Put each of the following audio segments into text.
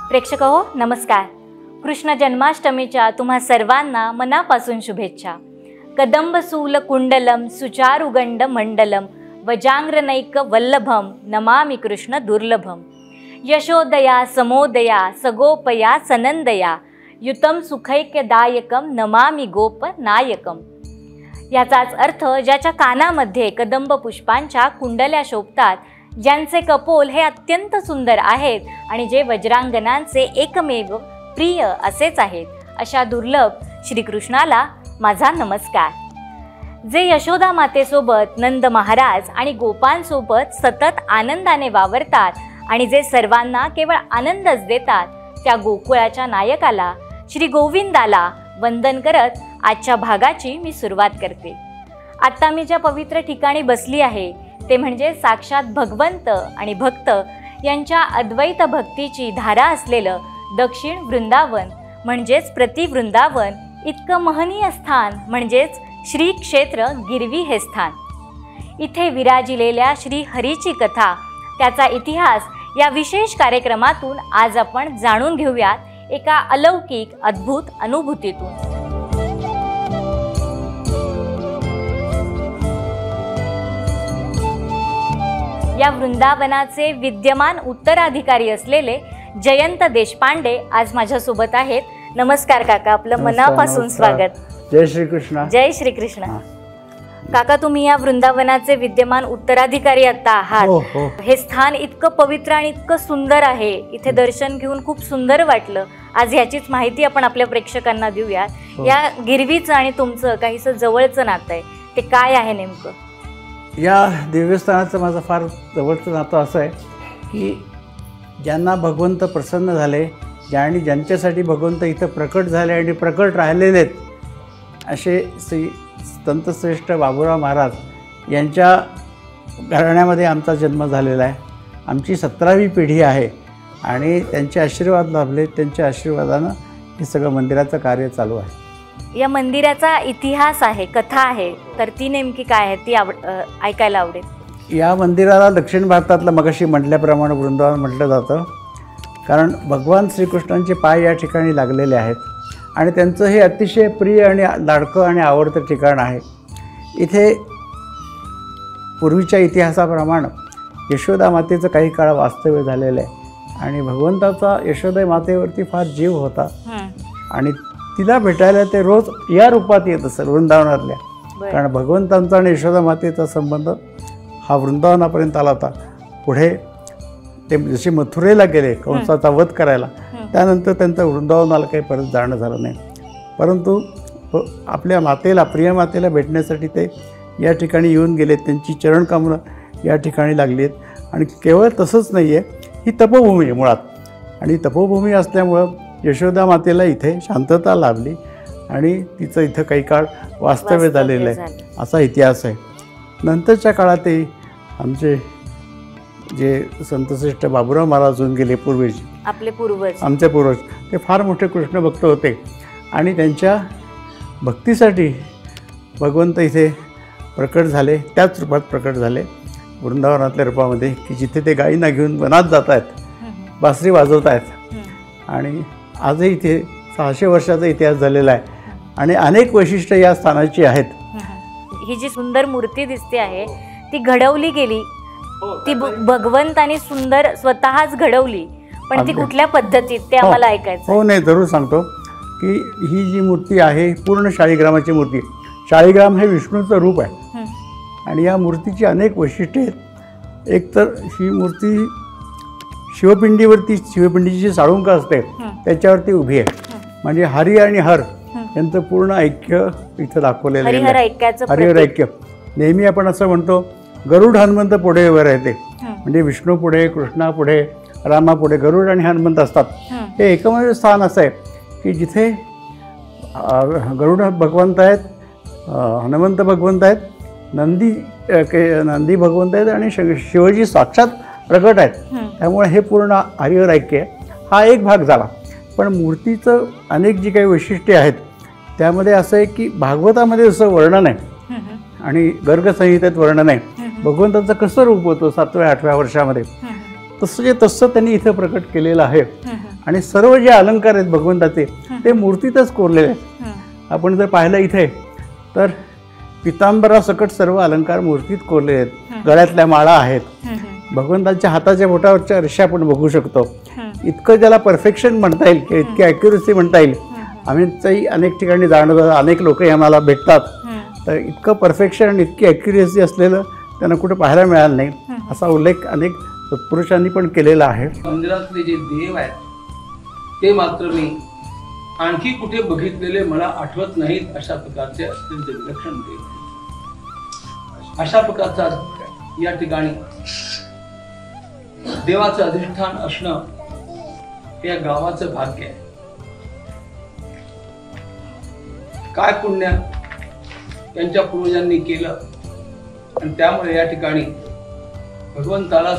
प्रेक्षक हो नमस्कार. कृष्ण जन्माष्टमीच्या तुम्हा सर्वांना मनापासून शुभेच्छा. कदंबसूल कुंडलम सुचारुगंड मंडलम वजांग्रनैक वल्लभम नमामि कृष्ण दुर्लभम. यशोदया समोदया सगोपया सनंदया युतम सुखैक्यदायकम नमामि गोप नायकम. याचाच अर्थ ज्याच्या कानामध्ये कदंब पुष्पांच्या कुंडल्या शोभतात, ज्यांचे कपोल हे अत्यंत सुंदर आहेत आणि जे वज्रांगनांचे एकमेव प्रिय असेच आहेत, अशा दुर्लभ श्रीकृष्णाला माझा नमस्कार. जे यशोदा मातेसोबत नंद महाराज आणि गोपांसोबत सतत आनंदाने वावरतात आणि जे सर्वांना केवळ आनंदच देतात, त्या गोकुळाच्या नायकाला श्री गोविंदाला वंदन करत आजच्या भागाची मी सुरुवात करते. आत्ता मी ज्या पवित्र ठिकाणी बसली आहे ते म्हणजे साक्षात भगवंत आणि भक्त यांच्या अद्वैत भक्तीची धारा असलेलं दक्षिण वृंदावन म्हणजेच प्रतिवृंदावन इतकं महनीय स्थान म्हणजेच श्री क्षेत्र गिरवी हे स्थान. इथे विराजिलेल्या श्री हरीची कथा, त्याचा इतिहास या विशेष कार्यक्रमातून आज आपण जाणून घेऊयात एका अलौकिक अद्भुत अनुभूतीतून. या वृंदावनाचे विद्यमान उत्तराधिकारी असलेले जयंत देशपांडे आज माझ्यासोबत आहेत. नमस्कार काका, आपलं मनापासून स्वागत. जय श्रीकृष्ण. जय श्रीकृष्ण. काका, तुम्ही या वृंदावनाचे विद्यमान उत्तराधिकारी आता आहात. हे स्थान इतकं पवित्र आणि इतकं सुंदर आहे, इथे दर्शन घेऊन खूप सुंदर वाटलं. आज ह्याचीच माहिती आपण आपल्या प्रेक्षकांना देऊयात. या गिरवीचं आणि तुमचं काहीसं जवळचं नातं आहे, ते काय आहे नेमकं? या देवस्थानाचं माझं फार जवळचं नातं असं आहे की ज्यांना भगवंत प्रसन्न झाले, आणि ज्यांच्यासाठी भगवंत इथं प्रकट झाले आणि प्रकट राहिलेले आहेत, असे श्री संतश्रेष्ठ बाबुराव महाराज यांच्या घराण्यामध्ये आमचा जन्म झालेला आहे. आमची 17वी पिढी आहे आणि त्यांचे आशीर्वाद लाभले. त्यांच्या आशीर्वादानं हे सगळं मंदिराचं कार्य चालू आहे. या मंदिराचा इतिहास आहे, कथा आहे, तर ती नेमकी काय आहे ती ऐकायला आवडेल. या मंदिराला दक्षिण भारतातलं मगाशी म्हटल्याप्रमाणे वृंदावन म्हटलं जातं, कारण भगवान श्रीकृष्णांचे पाय या ठिकाणी लागलेले आहेत आणि त्यांचं हे अतिशय प्रिय आणि लाडकं आणि आवडतं ठिकाण आहे. इथे पूर्वीच्या इतिहासाप्रमाणे यशोदा मातेचं काही काळ वास्तव्य झालेलं आहे आणि भगवंताचा यशोदा मातेवरती फार जीव होता आणि तिला भेटायला ते रोज या रूपात येत असत वृंदावनातल्या. कारण भगवंतांचा आणि यशोदा मातेचा संबंध हा वृंदावनापर्यंत आला होता. पुढे ते जसे मथुरेला गेले कंसाचा वध करायला, त्यानंतर त्यांचं वृंदावनाला काही परत जाणं झालं नाही. परंतु आपल्या मातेला, प्रिय मातेला भेटण्यासाठी ते या ठिकाणी येऊन गेले. त्यांची चरणकमलं या ठिकाणी लागली आहेत आणि केवळ तसंच नाही आहे, ही तपोभूमी आहे मुळात. आणि तपोभूमी असल्यामुळं यशोदा मातेला इथे शांतता लाभली आणि तिचं इथं काही काळ वास्तव्य झालेलं आहे, असा इतिहास आहे. नंतरच्या काळातही आमचे जे संतश्रेष्ठ बाबुराव महाराज होऊन गेले पूर्वीचे, आमचे पूर्वज, ते फार मोठे कृष्ण भक्त होते आणि त्यांच्या भक्तीसाठी भगवंत इथे प्रकट झाले. त्याच रूपात प्रकट झाले वृंदावनातल्या रूपामध्ये, की जिथे ते गायींना घेऊन वनात जात आहेत, बासरी वाजवत आहेत. आणि आजही इथे 600 वर्षाचा इतिहास झालेला आहे आणि अनेक वैशिष्ट्य या स्थानाची आहेत. ही जी सुंदर मूर्ती दिसते आहे ती घडवली गेली, ती भगवंतानी सुंदर स्वतःच घडवली, पण ती कुठल्या पद्धतीत ते आम्हाला ऐकायचं. हो, नाही, जरूर सांगतो की ही जी मूर्ती आहे पूर्ण शाळीग्रामाची मूर्ती. शाळीग्राम हे विष्णूचं रूप आहे आणि या मूर्तीची अनेक वैशिष्ट्ये आहेत. एक तर ही मूर्ती शिवपिंडीची जी साळुंका असते त्याच्यावरती उभी आहे, म्हणजे हरी आणि हर यांचं पूर्ण ऐक्य इथं दाखवलेलं आहे. हरिहर ऐक्य. नेहमी आपण असं म्हणतो गरुड हनुमंत पुढे उभे राहते, म्हणजे विष्णू पुढे, कृष्णा पुढे, रामा पुढे गरुड आणि हनुमंत असतात. हे एकमेव स्थान असं आहे की जिथे गरुड भगवंत आहेत, हनुमंत भगवंत आहेत, नंदी भगवंत आहेत आणि शिवजी साक्षात प्रकट आहेत. त्यामुळे हे पूर्ण हरिहर ऐक्य हा एक भाग झाला. पण मूर्तीचं अनेक जी काही वैशिष्ट्ये आहेत त्यामध्ये असं आहे की भागवतामध्ये जसं वर्णन आहे आणि गर्गसंहितेत वर्णन आहे भगवंताचं कसं रूप होतं 7व्या 8व्या वर्षामध्ये, तसं त्यांनी इथं प्रकट केलेलं आहे. आणि सर्व जे अलंकार आहेत भगवंताचे ते मूर्तीतच कोरलेले आहेत. आपण जर पाहिलं इथे तर पितांबरा सकट सर्व अलंकार मूर्तीत कोरलेले आहेत. गळ्यातल्या माळा आहेत, भगवंतांच्या हाताच्या बोटावरच्या रेषा आपण बघू शकतो. इतकं ज्याला परफेक्शन म्हणता येईल किंवा इतकी ॲक्युरसी म्हणता येईल. आम्ही अनेक ठिकाणी जाणवतो, अनेक लोकही आम्हाला भेटतात, तर इतकं परफेक्शन आणि इतकी ॲक्युरेसी असलेलं त्यांना कुठे पाहायला मिळालं नाही, असा उल्लेख अनेक सत्पुरुषांनी पण केलेला आहे. मंदिरातले जे देव आहेत ते मात्र मी आणखी कुठे बघितलेले मला आठवत नाहीत. अशा प्रकारचे अत्यंत विलक्षण देव, अशा प्रकारचा या ठिकाणी देवाचं अधिष्ठान असणं हे या गावाचं भाग्य आहे. काय पुण्य त्यांच्या पूर्वजांनी केलं आणि त्यामुळे या ठिकाणी भगवंताला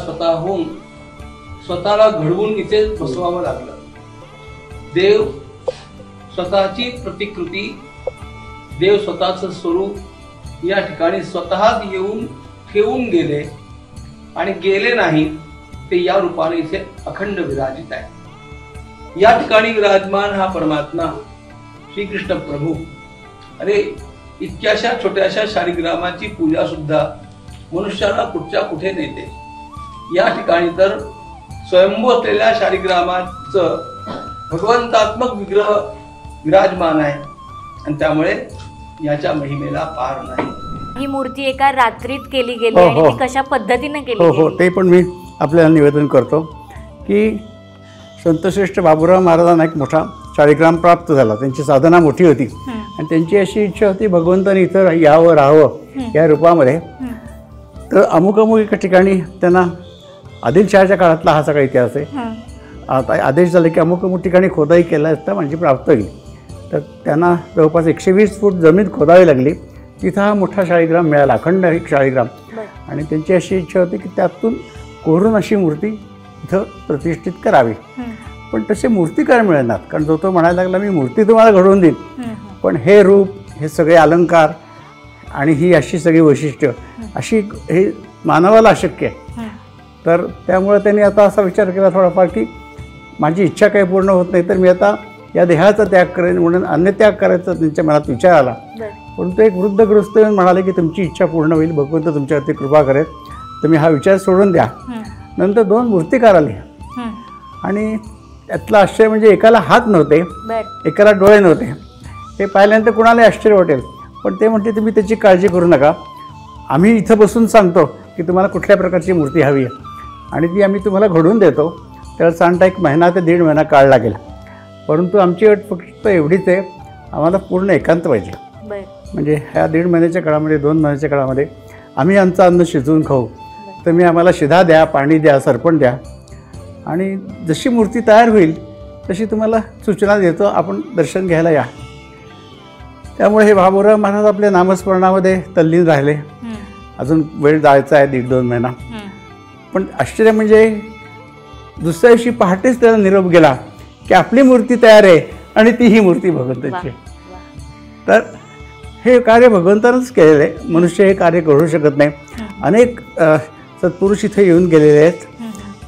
स्वतःला घडवून इथे बसवावं लागलं. देव स्वतःची प्रतिकृती, देव स्वतःचं स्वरूप या ठिकाणी स्वतःच येऊन ठेवून गेले आणि गेले नाही, ते या रूपाने इथे अखंड विराजित आहे. या ठिकाणी विराजमान हा परमात्मा श्रीकृष्ण प्रभू. अरे इतक्याशा छोट्याशा शालिग्रामाची पूजा सुद्धा मनुष्याला कुठच्या कुठे नेते. या ठिकाणी तर स्वयंभू असलेल्या शालिग्रामाचं भगवंतात्मक विग्रह विराजमान आहे आणि त्यामुळे याच्या महिमेला पार नाही. ही मूर्ती एका रात्रीत केली गेली आणि ती कशा पद्धतीने केली गेली ते पण मी आपल्याला निवेदन करतो की संतश्रेष्ठ बाबूराव महाराजांना एक मोठा शालिग्राम प्राप्त झाला. त्यांची साधना मोठी होती आणि त्यांची अशी इच्छा होती भगवंतांनी इथं यावं राहावं या रूपामध्ये. तर अमुक एका ठिकाणी त्यांना आदिलशहाच्या काळातला हा सगळा इतिहास आहे. आता आदेश झाले की अमुक ठिकाणी खोदाई केला असता म्हणजे प्राप्त होईल. तर त्यांना जवळपास 120 फूट जमीन खोदावी लागली. तिथं हा मोठा शालिग्राम मिळाला, अखंड एक शालिग्राम. आणि त्यांची अशी इच्छा होती की त्यातून कोरून अशी मूर्ती इथं प्रतिष्ठित करावी. पण तसे मूर्तिकार मिळणार, कारण तो म्हणायला लागला मी मूर्ती तुम्हाला घडवून देईन, पण हे रूप, हे सगळे अलंकार आणि ही अशी सगळी वैशिष्ट्य अशी हे मानवाला अशक्य आहे. तर त्यामुळे त्यांनी आता असा विचार केला थोडाफार की माझी इच्छा काही पूर्ण होत नाही, तर मी आता या देहाचा त्याग करेन म्हणून अन्य त्याग करायचा त्यांच्या मनात विचार आला. परंतु एक वृद्ध गृहस्थ येऊन म्हणाले की तुमची इच्छा पूर्ण होईल, भगवंत तुमच्यावरती कृपा करेल, तुम्ही हा विचार सोडून द्या. नंतर 2 मूर्तिकार आले आणि त्यातलं आश्चर्य म्हणजे एकाला हात नव्हते, एकाला डोळे नव्हते. हे पाहिल्यानंतर कुणालाही आश्चर्य वाटेल, पण ते म्हणते तुम्ही त्याची काळजी करू नका, आम्ही इथं बसून सांगतो की तुम्हाला कुठल्या प्रकारची मूर्ती हवी आहे आणि ती आम्ही तुम्हाला घडवून देतो. त्याला सांगता 1 महिना ते 1.5 महिना काळ लागेल, परंतु आमची अट फक्त एवढीच आहे, आम्हाला पूर्ण एकांत पाहिजे. म्हणजे ह्या 1.5 महिन्याच्या काळामध्ये 2 महिन्याच्या काळामध्ये आम्ही आमचं अन्न शिजवून खाऊ, तुम्ही आम्हाला शिधा द्या, पाणी द्या, सरपण द्या आणि जशी मूर्ती तयार होईल तशी तुम्हाला सूचना देतो, आपण दर्शन घ्यायला या. त्यामुळे हे बाबूराव महाराज आपल्या नामस्मरणामध्ये तल्लीन राहिले. अजून वेळ जायचा आहे 1.5-2 महिना. पण आश्चर्य म्हणजे दुसऱ्या दिवशी पहाटेच त्याला निरोप गेला की आपली मूर्ती तयार आहे आणि ती ही मूर्ती भगवंताची. तर हे कार्य भगवंतानंच केलेलं आहे, मनुष्य हे कार्य करू शकत नाही. अनेक सत्पुरुष इथे येऊन गेलेले आहेत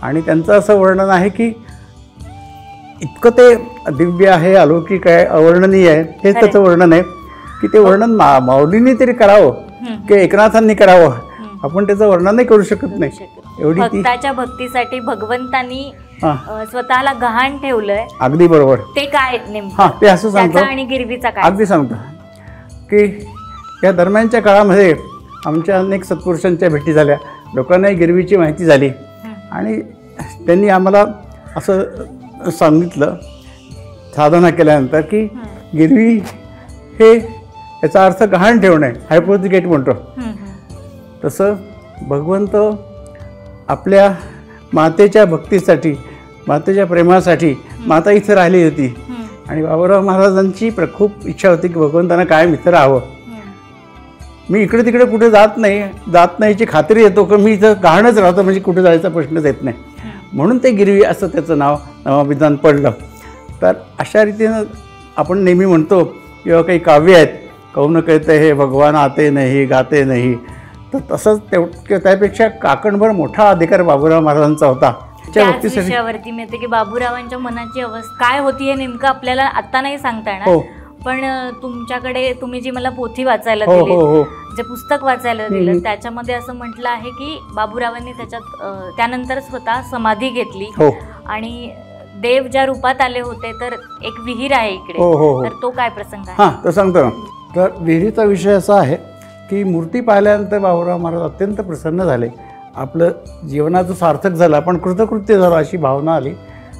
आणि त्यांचं असं वर्णन आहे की इतकं ते दिव्य आहे, अलौकिक आहे, अवर्णनीय आहे. हेच त्याचं वर्णन आहे की ते वर्णन माऊलींनी तरी करावं की एकनाथांनी करावं, आपण त्याचं वर्णनही करू शकत नाही. एवढी भक्ताच्या भक्तीसाठी भगवंतांनी स्वतःला गहाण ठेवलंय. अगदी बरोबर. ते काय नेमकं? ते असं सांगतो आणि गिरवीचा काय अगदी सांगतो की या दरम्यानच्या काळामध्ये आमच्या अनेक सत्पुरुषांच्या भेटी झाल्या, लोकांनाही गिरवीची माहिती झाली आणि त्यांनी आम्हाला असं सांगितलं साधना केल्यानंतर की गिरवी हे याचा अर्थ गहाण ठेवणे, हायपोथिकेट म्हणतो. तसं भगवंत आपल्या मातेच्या भक्तीसाठी, मातेच्या प्रेमासाठी माता इथं राहिली होती आणि बाबूराव महाराजांची खूप इच्छा होती की भगवंतांना कायम इथं राहावं. मी इकडे तिकडे कुठे जात नाहीची खात्री येतो की मी इथं गहाणच राहतो, म्हणजे कुठे जायचा प्रश्नच येत नाही. म्हणून ते गिरवी असं त्याचं नाव नामाभिधान पडलं. तर अशा रीतीनं आपण नेहमी म्हणतो किंवा काही काव्य आहेत, कौन कहते हे भगवान आते नाही गाते नाही, तर तसंच त्यापेक्षा काकणभर मोठा अधिकार बाबूराव महाराजांचा होता त्याच विषयावरती मिळते की बाबूरावांच्या मनाची अवस्था काय होती हे नेमकं आपल्याला आता नाही सांगता येणार, पण तुमच्याकडे तुम्ही जी मला पोथी वाचायला दिली, जे पुस्तक वाचायला दिलं, त्याच्यामध्ये असं म्हटलं आहे की बाबूरावांनी त्याच्यात त्यानंतर स्वतः समाधी घेतली आणि देव ज्या रूपात आले होते, तर एक विहीर आहे इकडे, तर तो काय प्रसंग आहे? हां, तर सांगतो ना. तर विहिरीचा विषय असा आहे की मूर्ती पाहिल्यानंतर बाबूराव महाराज अत्यंत प्रसन्न झाले. आपलं जीवनाचं सार्थक झालं, आपण कृतकृत्य झालं अशी भावना आली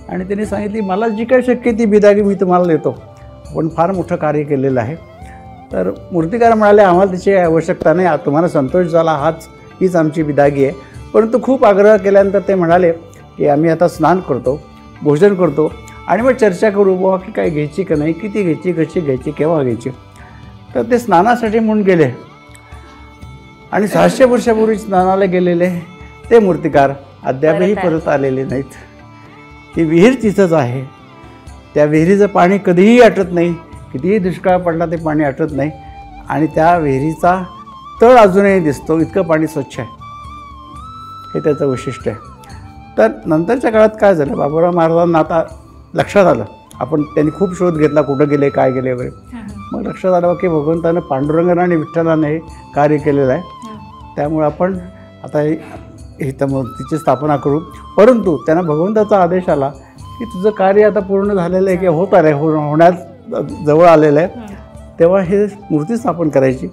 आणि त्यांनी सांगितली, मला जी काही शक्य ती बिदागी मी तुम्हाला देतो, पण फार मोठं कार्य केलेलं आहे. तर मूर्तिकार म्हणाले, आम्हाला त्याची आवश्यकता नाही, तुम्हाला संतोष झाला हीच आमची बिदागी आहे. परंतु खूप आग्रह केल्यानंतर ते म्हणाले की आम्ही आता स्नान करतो, भोजन करतो आणि मग चर्चा करू बाबा की काय घ्यायची का नाही, किती घ्यायची, कशी घ्यायची, केव्हा घ्यायची. तर ते स्नानासाठी म्हणून गेले आणि 600 वर्षापूर्वी स्नानाला गेलेले ते मूर्तिकार अद्यापही परत आलेले नाहीत. ती विहीर तिथंच आहे, त्या विहिरीचं पाणी कधीही आटत नाही, कितीही दुष्काळ पडला ते पाणी आटत नाही आणि त्या विहिरीचा तळ अजूनही दिसतो, इतकं पाणी स्वच्छ आहे. हे त्याचं वैशिष्ट्य आहे. तर नंतरच्या काळात काय झालं, बाबूराव महाराजांना आता लक्षात आलं, त्यांनी खूप शोध घेतला कुठं गेले काय गेले वगैरे. मग लक्षात आलं की भगवंतानं पांडुरंगानं आणि विठ्ठलानं हे कार्य केलेलं आहे, त्यामुळे आपण आता इथं मूर्तीची स्थापना करू. परंतु त्यांना भगवंताचा आदेश आला की तुझं कार्य आता पूर्ण झालेलं आहे, की होत आलं आहे, होण्यात जवळ आलेलं आहे, तेव्हा हे मूर्ती स्थापन करायची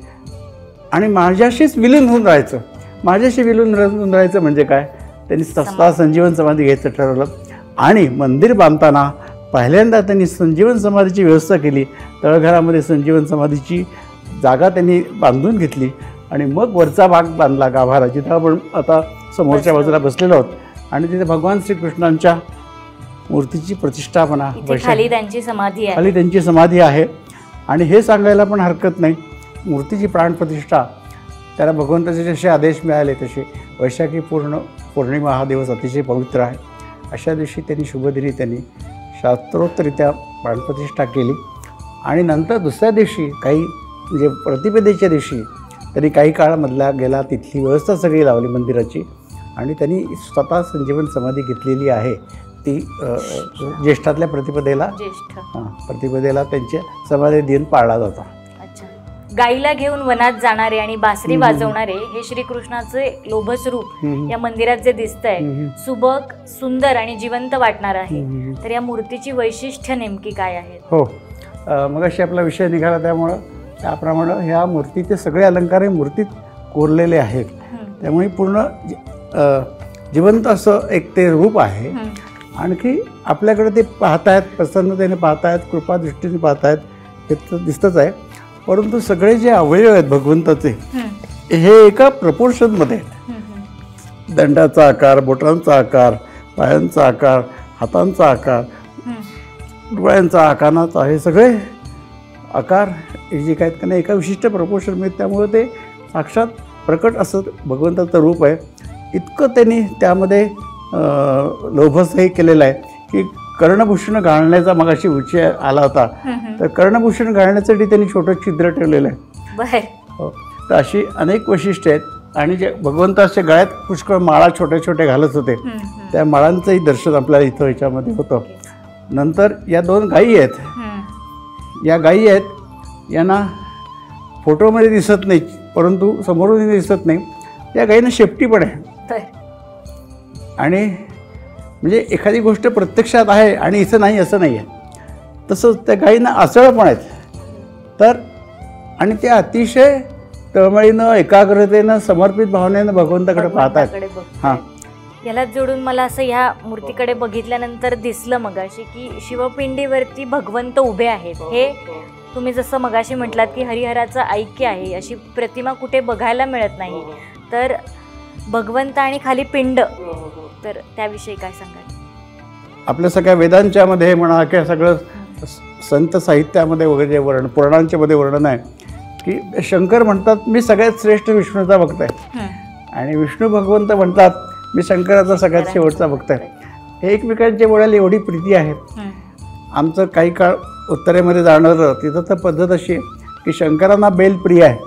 आणि माझ्याशीच विलीन होऊन राहायचं. माझ्याशी विलीन होऊन राहायचं म्हणजे काय, त्यांनी स्वतः संजीवन समाधी घ्यायचं ठरवलं आणि मंदिर बांधताना पहिल्यांदा त्यांनी संजीवन समाधीची व्यवस्था केली. तळघरामध्ये संजीवन समाधीची जागा त्यांनी बांधून घेतली आणि मग वरचा भाग बांधला गाभारा, जिथं आपण आता समोरच्या बाजूला बसलेलो आहोत आणि तिथे भगवान श्रीकृष्णांच्या मूर्तीची प्रतिष्ठापना, खाली त्यांची समाधी आहे, खाली त्यांची समाधी आहे. आणि हे सांगायला पण हरकत नाही, मूर्तीची प्राणप्रतिष्ठा त्याला भगवंताचे जसे आदेश मिळाले तसे वैशाखी पौर्णिमा हा दिवस अतिशय पवित्र आहे. अशा दिवशी त्यांनी शुभदिनी त्यांनी शास्त्रोक्तरित्या प्राणप्रतिष्ठा केली आणि नंतर दुसऱ्या दिवशी काही म्हणजे प्रतिपदेच्या दिवशी त्यांनी काही काळामधला गेला, तिथली व्यवस्था सगळी लावली मंदिराची आणि त्यांनी स्वतः संजीवन समाधी घेतलेली आहे. ती ज्येष्ठातल्या प्रतिपदेला प्रतिपदेला त्यांच्या समाधी दिन पाळला जातो. गाईला घेऊन वनात जाणारे आणि बासरी वाजवणारे हे श्रीकृष्णाचे लोभस रूप या मंदिरात जे दिसतंय, सुबक, सुंदर आणि जिवंत वाटणार आहे. तर या मूर्तीची वैशिष्ट्य नेमकी काय आहेत? हो, मग अशी आपला विषय निघाला, त्यामुळं त्याप्रमाणे ह्या मूर्तीचे सगळे अलंकार हे मूर्तीत कोरलेले आहेत. त्यामुळे पूर्ण जिवंत असं एक ते रूप आहे. आणखी आपल्याकडे ते पाहतायत, प्रसन्नतेने पाहतायत, कृपादृष्टीने पाहतायत, हे तर दिसतंच आहे. परंतु सगळे जे अवयव आहेत भगवंताचे हे एका प्रपोर्शनमध्ये आहेत. दंडाचा आकार, बोटांचा आकार, पायांचा आकार, हातांचा आकार, डोळ्यांचा, कानाचा, हे सगळे आकार हे जे काय त्यांना एका विशिष्ट प्रपोर्शनमध्ये, त्यामुळे ते साक्षात प्रकट असं भगवंताचं रूप आहे. इतकं त्यांनी त्यामध्ये लोभस हे केलेलं आहे की कर्णभूषण घालण्याचा मगाशी विषय आला होता, तर कर्णभूषण घालण्यासाठी त्यांनी छोटं छिद्र ठेवलेलं आहे. तर अशी अनेक वैशिष्ट्य आहेत आणि जे भगवंताच्या गळ्यात पुष्कळ माळा छोट्या छोट्या घालत होते, त्या माळांचंही दर्शन आपल्याला इथं ह्याच्यामध्ये होतं. नंतर या 2 गायी आहेत, या गायी आहेत, यांना फोटोमध्ये दिसत नाही परंतु समोरून दिसत नाही. या गायींना शेपटी पण आहे आणि म्हणजे एखादी गोष्ट प्रत्यक्षात आहे आणि इथं नाही असं नाही आहे. तसंच त्या गायींना आचळं पण आहेत. तर आणि ते अतिशय तळमळीनं, एकाग्रतेनं, समर्पित भावनेनं भगवंताकडे पाहतात. हां, याला जोडून मला असं ह्या मूर्तीकडे बघितल्यानंतर दिसलं मगाशी की शिवपिंडीवरती भगवंत उभे आहेत. हे तुम्ही जसं मगाशी म्हटलात की हरिहराचं ऐक्य आहे, अशी प्रतिमा कुठे बघायला मिळत नाही. तर भगवंत आणि खाली पिंड, तर त्याविषयी काय सांगाल? आपल्या सगळ्या वेदांच्यामध्ये म्हणा किंवा सगळं संत साहित्यामध्ये वगैरे वर्णन, पुराणांच्या मध्ये वर्णन आहे की शंकर म्हणतात मी सगळ्यात श्रेष्ठ विष्णूचा भक्त आहे आणि विष्णू भगवंत म्हणतात मी शंकराचा सगळ्यात शेवटचा भक्त आहे. हे एकमेकांच्या मुळाला एवढी प्रीती आहे. आमचं काही काळ उत्तरेमध्ये जाणारं, तिथं तर पद्धत अशी आहे की शंकरांना बेल प्रिय आहे,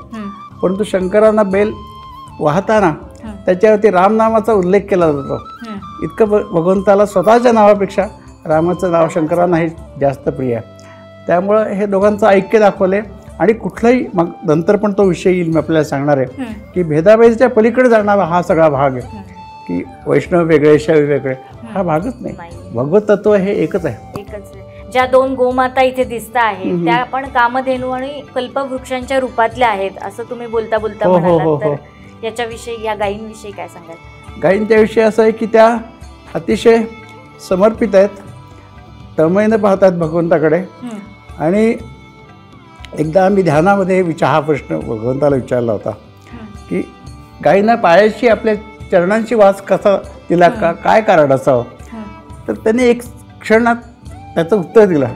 परंतु शंकरांना बेल वाहताना त्याच्यावरती रामनामाचा उल्लेख केला जातो. इतकं भगवंताला स्वतःच्या नावापेक्षा रामाचं नाव शंकरांनाही जास्त प्रिय आहे. त्यामुळं हे दोघांचं ऐक्य दाखवले. आणि कुठलाही मग नंतर पण तो विषय येईल, मी आपल्याला सांगणार आहे की भेदाभेदच्या पलीकडे जाणारा हा सगळा भाग आहे की वैष्णव वेगळे शैव वेगळे, हा भागच नाही. भगवत तत्व हे एकच आहे. ज्या 2 गोमाता इथे दिसत आहेत त्या पण कामधेनू आणि कल्पवृक्षांच्या रूपातल्या आहेत असं तुम्ही बोलता बोलता म्हणालात. तर याच्याविषयी, या गायींविषयी काय सांगाल? गायींच्या विषयी असं आहे की त्या अतिशय समर्पित आहेत, तळमळीनं पाहतात भगवंताकडे. आणि एकदा आम्ही ध्यानामध्ये हा प्रश्न भगवंताला विचारला होता की गायींना पायाशी आपल्या चरणांची वास कसा तिला काय कारण असावं. तर त्यांनी एक क्षणात त्याचं उत्तर दिलं.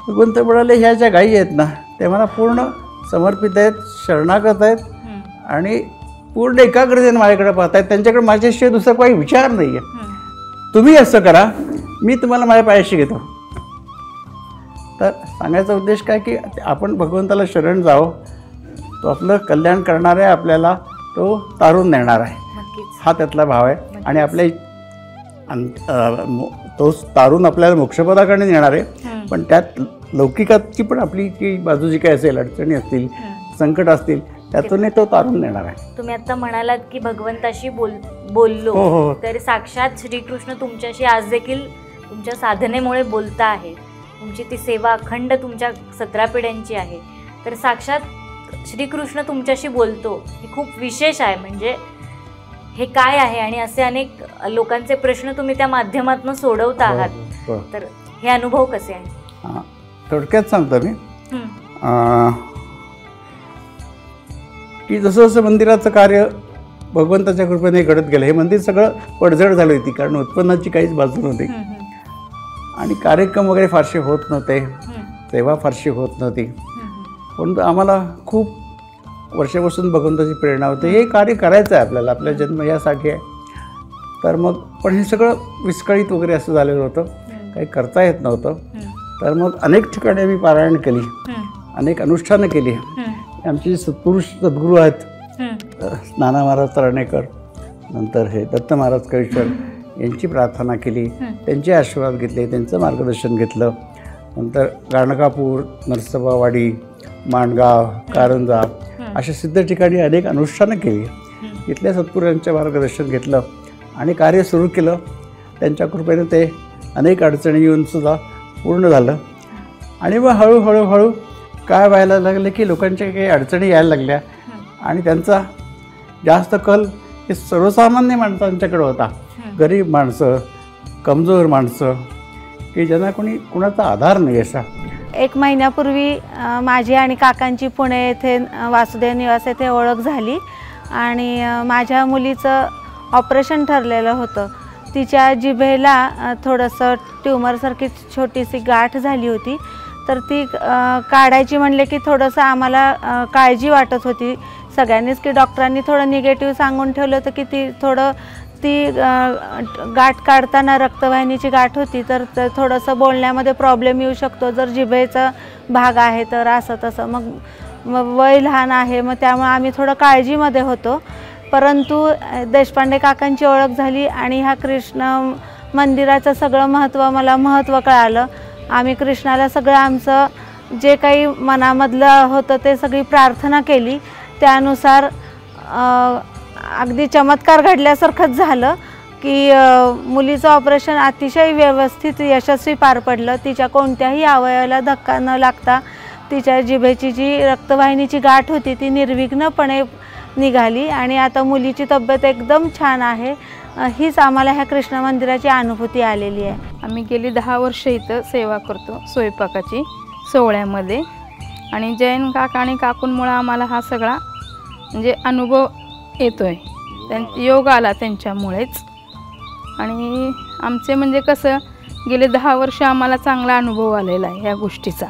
भगवंत म्हणाले, ह्या ज्या गायी आहेत ना त्या मला पूर्ण समर्पित आहेत, शरणागत आहेत आणि पूर्ण एकाग्रतेने माझ्याकडे पाहत आहेत. त्यांच्याकडे माझ्याशिवाय दुसरा काही विचार नाही आहे. तुम्ही असं करा, मी तुम्हाला माझ्या पायाशी घेतो. तर सांगायचा उद्देश काय की आपण भगवंताला शरण जावं, तो आपलं कल्याण करणार आहे, आपल्याला तो तारून नेणार आहे, हा त्यातला भाव आहे. आणि आपल्या तो तारून आपल्याला मोक्षपदाकडे नेणार आहे. पण त्यात लौकिकाची पण आपली जी बाजू जी काही असेल, अडचणी असतील, संकट असतील, त्यातून तो तारून नेणार आहे. तुम्ही आता म्हणालात की भगवंताशी बोललो, तर साक्षात श्रीकृष्ण तुमच्याशी आज देखील तुमच्या साधनेमुळे बोलता आहे. तुमची ती सेवा अखंड तुमच्या 17 पिढ्यांची आहे. तर साक्षात श्रीकृष्ण तुमच्याशी बोलतो हे खूप विशेष आहे. म्हणजे हे काय आहे आणि असे अनेक लोकांचे प्रश्न तुम्ही त्या माध्यमातून सोडवता आहात. तर हे अनुभव कसे आहेत? थोडक्यात सांगतो मी की जसं जसं मंदिराचं कार्य भगवंताच्या कृपेने घडत गेलं, हे मंदिर सगळं पडझड झाली होती कारण उत्पन्नाची काहीच बाजू नव्हती आणि कार्यक्रम वगैरे फारसे होत नव्हते, सेवा फारशी होत नव्हती. पण आम्हाला खूप वर्षापासून भगवंताची प्रेरणा होते, हे कार्य करायचं आहे आपल्याला, आपला जन्म यासाठी आहे. तर मग पण हे सगळं विस्कळीत वगैरे असं झालेलं होतं, काही करता येत नव्हतं. तर मग अनेक ठिकाणी आम्ही पारायण केली, अनेक अनुष्ठानं केली. आमचे सत्पुरुष सद्गुरू आहेत नाना महाराज तरणेकर, नंतर हे दत्त महाराज कळीश्वर यांची प्रार्थना केली, त्यांचे आशीर्वाद घेतले, त्यांचं मार्गदर्शन घेतलं. नंतर गाणगापूर, नरसोबावाडी, माणगाव, कारंजा अशा सिद्ध ठिकाणी अनेक अनुष्ठानं केली. इथल्या सत्पुरुषांचं मार्गदर्शन घेतलं आणि कार्य सुरू केलं. त्यांच्या कृपेने ते अनेक अडचणी येऊनसुद्धा पूर्ण झालं. आणि मग हळूहळू काय व्हायला लागलं की लोकांच्या काही अडचणी यायला लागल्या आणि त्यांचा जास्त कल हे सर्वसामान्य माणसांच्याकडे होता. गरीब माणसं, कमजोर माणसं की ज्यांना कुणाचा आधार नाही असा. 1 महिन्यापूर्वी माझी आणि काकांची पुणे येथे वासुदेव निवास येथे ओळख झाली आणि माझ्या मुलीचं ऑपरेशन ठरलेलं होतं. तिच्या जिभेला थोडंसं ट्यूमरसारखी छोटीशी गाठ झाली होती. तर ती काढायची म्हणले की थोडंसं आम्हाला काळजी वाटत होती सगळ्यांनीच, की डॉक्टरांनी थोडं निगेटिव्ह सांगून ठेवलं होतं की ती गाठ काढताना रक्तवाहिनीची गाठ होती, तर थोडंसं बोलण्यामध्ये प्रॉब्लेम येऊ शकतो जर जिभेचा भाग आहे तर, असं तसं. मग वय लहान आहे, मग त्यामुळे आम्ही थोडं काळजीमध्ये होतो. परंतु देशपांडे काकांची ओळख झाली आणि ह्या कृष्ण मंदिराचं सगळं महत्त्व कळालं. आम्ही कृष्णाला सगळं आमचं जे काही मनामधलं होतं ते सगळी प्रार्थना केली. त्यानुसार अगदी चमत्कार घडल्यासारखंच झालं की मुलीचं ऑपरेशन अतिशय व्यवस्थित यशस्वी पार पडलं. तिच्या कोणत्याही अवयवाला धक्का न लागता तिच्या जिभेची जी रक्तवाहिनीची गाठ होती ती निर्विघ्नपणे निघाली आणि आता मुलीची तब्येत एकदम छान आहे. हीच आम्हाला ह्या कृष्ण मंदिराची अनुभूती आलेली आहे. आम्ही गेली 10 वर्ष इथं सेवा करतो स्वयंपाकाची सोहळ्यामध्ये आणि जैन काका आणि काकूंमुळं आम्हाला हा सगळा म्हणजे अनुभव येतो आहे. योग आला त्यांच्यामुळेच. आणि आमचे म्हणजे कसं गेले 10 वर्ष आम्हाला चांगला अनुभव आलेला आहे ह्या गोष्टीचा,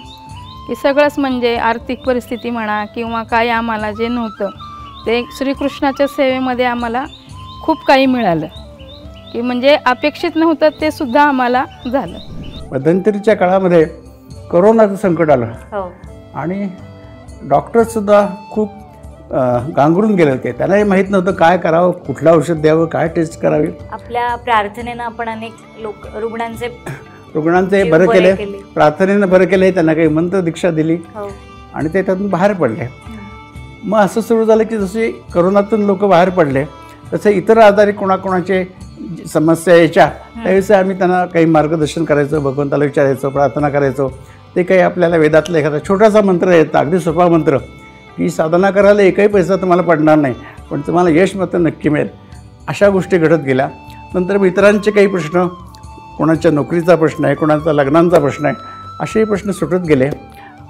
की सगळंच म्हणजे आर्थिक परिस्थिती म्हणा किंवा काय आम्हाला जे नव्हतं ते श्रीकृष्णाच्या सेवेमध्ये आम्हाला खूप काही मिळालं, की म्हणजे अपेक्षित नव्हतं ते सुद्धा आम्हाला झालं. मध्यंतरीच्या काळामध्ये कोरोनाचं संकट आलं आणि डॉक्टरसुद्धा खूप गांगरून गेले होते. त्यांनाही माहीत नव्हतं काय करावं, कुठलं औषध द्यावं, काय टेस्ट करावी. आपल्या प्रार्थनेनं आपण अनेक रुग्णांचे बरं केले, प्रार्थनेनं बरं केले, त्यांना काही मंत्र दीक्षा दिली आणि ते त्यातून बाहेर पडले. मग असं सुरू झालं की जसे करोनातून लोक बाहेर पडले तसे इतर आजारी कोणाकोणाचे समस्या यायच्या त्यावेळेस आम्ही त्यांना काही मार्गदर्शन करायचो, भगवंताला विचारायचो, प्रार्थना करायचो. ते काही आपल्याला वेदातला एखादा छोटासा मंत्र येतं, अगदी सोपा मंत्र, की साधना करायला एकही पैसा तुम्हाला पडणार नाही पण तुम्हाला यश मात्र नक्की मिळेल. अशा गोष्टी घडत गेल्या. नंतर इतरांचे काही प्रश्न, कोणाच्या नोकरीचा प्रश्न आहे, कोणाचा लग्नांचा प्रश्न आहे, असेही प्रश्न सुटत गेले.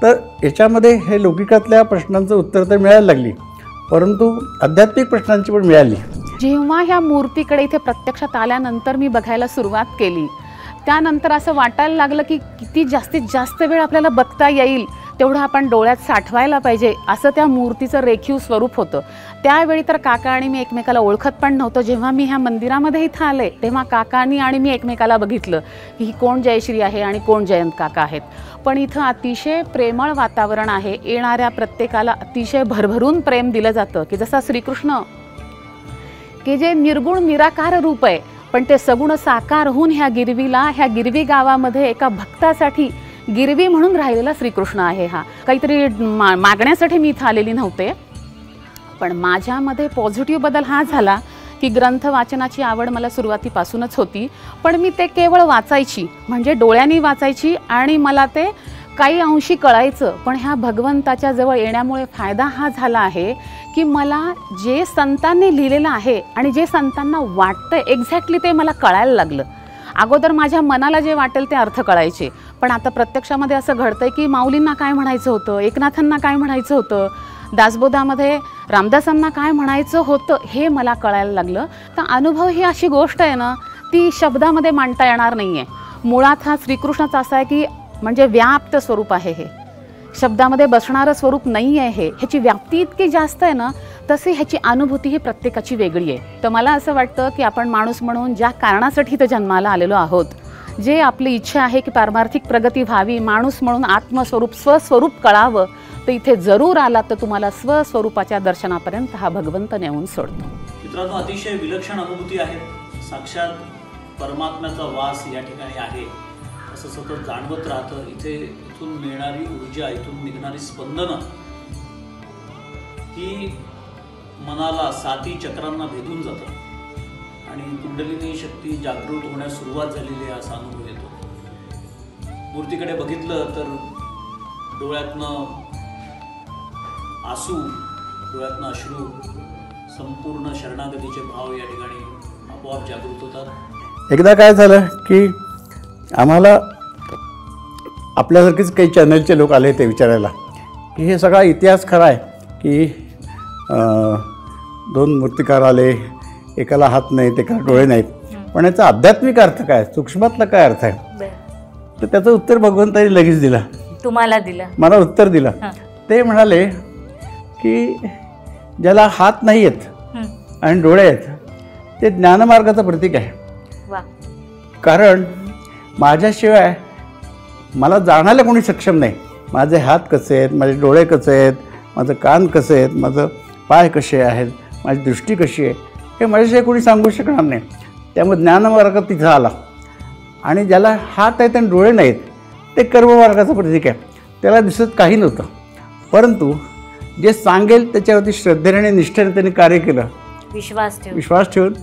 तर याच्यामध्ये हे लौकिकातल्या प्रश्नांचं उत्तर तर मिळायला लागली परंतु आध्यात्मिक प्रश्नांची पण मिळाली. जेव्हा ह्या मूर्तीकडे इथे प्रत्यक्षात आल्यानंतर मी बघायला सुरुवात केली त्यानंतर असं वाटायला लागलं की किती जास्तीत जास्त वेळ आपल्याला बघता येईल तेवढं आपण डोळ्यात साठवायला पाहिजे असं त्या मूर्तीचं रेखीव स्वरूप होतं. त्यावेळी तर काका आणि मी एकमेकाला ओळखत पण नव्हतं. जेव्हा मी ह्या मंदिरामध्ये इथं आले तेव्हा काकांनी आणि मी एकमेकाला बघितलं की ही कोण जयश्री आहे आणि कोण जयंत काका आहेत. पण इथं अतिशय प्रेमळ वातावरण आहे. येणाऱ्या प्रत्येकाला अतिशय भरभरून प्रेम दिलं जातं की जसा श्रीकृष्ण की जे निर्गुण निराकार रूप आहे पण ते सगुण साकार होऊन ह्या गिरवी गावामध्ये एका भक्तासाठी गिरवी म्हणून राहिलेला श्रीकृष्ण आहे. हा काहीतरी मागण्यासाठी मी इथं आलेली नव्हते पण माझ्यामध्ये पॉझिटिव्ह बदल हा झाला की ग्रंथ वाचनाची आवड मला सुरुवातीपासूनच होती पण मी ते केवळ वाचायची म्हणजे डोळ्यांनी वाचायची आणि मला ते काही अंशी कळायचं. पण ह्या भगवंताच्या जवळ येण्यामुळे फायदा हा झाला आहे की मला जे संतांनी लिहिलेलं आहे आणि जे संतांना वाटतं एक्झॅक्टली ते मला कळायला लागलं. अगोदर माझ्या मनाला जे वाटेल ते अर्थ कळायचे पण आता प्रत्यक्षामध्ये असं घडतंय की माऊलींना काय म्हणायचं होतं, एकनाथांना काय म्हणायचं होतं, दासबोधामध्ये रामदासांना काय म्हणायचं होतं हे मला कळायला लागलं. तर अनुभव ही अशी गोष्ट आहे ना ती शब्दामध्ये मांडता येणार नाही आहे. मुळात हा श्रीकृष्णाचा असा आहे की म्हणजे व्याप्त स्वरूप आहे. हे शब्दामध्ये बसणारं स्वरूप नाही आहे. ह्याची व्याप्ती इतकी जास्त आहे ना तसे ह्याची अनुभूती ही प्रत्येकाची वेगळी आहे. तर मला असं वाटतं की आपण माणूस म्हणून ज्या कारणासाठी इथं जन्माला आलेलो आहोत, जे आपली इच्छा आहे की पारमार्थिक प्रगती व्हावी, माणूस म्हणून आत्मस्वरूप स्वस्वरूप कळावं, तर इथे जरूर आला तर तुम्हाला स्वस्वरूपाच्या दर्शनापर्यंत हा भगवंत नेऊन सोडतो. मित्रांनो, अतिशय विलक्षण अनुभूती आहेत. साक्षात परमात्म्याचा वास या ठिकाणी आहे असं सतत जाणवत राहतं. इथून मिळणारी ऊर्जा, इथून निघणारी स्पंदनं ही मनाला 7 चक्रांना भेदून जातं आणि कुंडलिनी शक्ती जागृत होण्यास सुरुवात झालेली आहे असा अनुभव येतो. मूर्तीकडे बघितलं तर डोळ्यातनं आसू, डोळ्यातनं अश्रू, संपूर्ण शरणागतीचे भाव या ठिकाणी आपोआप जागृत होतात. एकदा काय झालं की आम्हाला आपल्यासारखेच काही चॅनलचे लोक आले ते विचारायला की हे सगळा इतिहास खरा आहे की 2 मूर्तिकार आले, एकाला हात नाहीत, एकाला डोळे नाहीत, पण याचा आध्यात्मिक अर्थ काय, सूक्ष्मातला काय अर्थ आहे. तर त्याचं उत्तर भगवंतांनी लगेच दिलं. तुम्हाला दिलं? मला उत्तर दिलं. ते म्हणाले की ज्याला हात नाही आहेत आणि डोळे आहेत ते ज्ञानमार्गाचं प्रतीक आहे. कारण माझ्याशिवाय मला जाणायला कोणी सक्षम नाही. माझे हात कसे आहेत, माझे डोळे कसे आहेत, माझं कान कसे आहेत, माझं पाय कसे आहेत, माझी दृष्टी कशी आहे, हे माझ्याशिवाय कोणी सांगू शकणार नाही. त्यामुळे ज्ञानमार्ग तिथं आला. आणि ज्याला हात आहेत आणि डोळे नाहीत ते कर्ममार्गाचं प्रतीक आहे. त्याला दिसत काही नव्हतं परंतु जे सांगेल त्याच्यावरती श्रद्धेने आणि निष्ठेने त्यांनी कार्य केलं, विश्वास ठेवून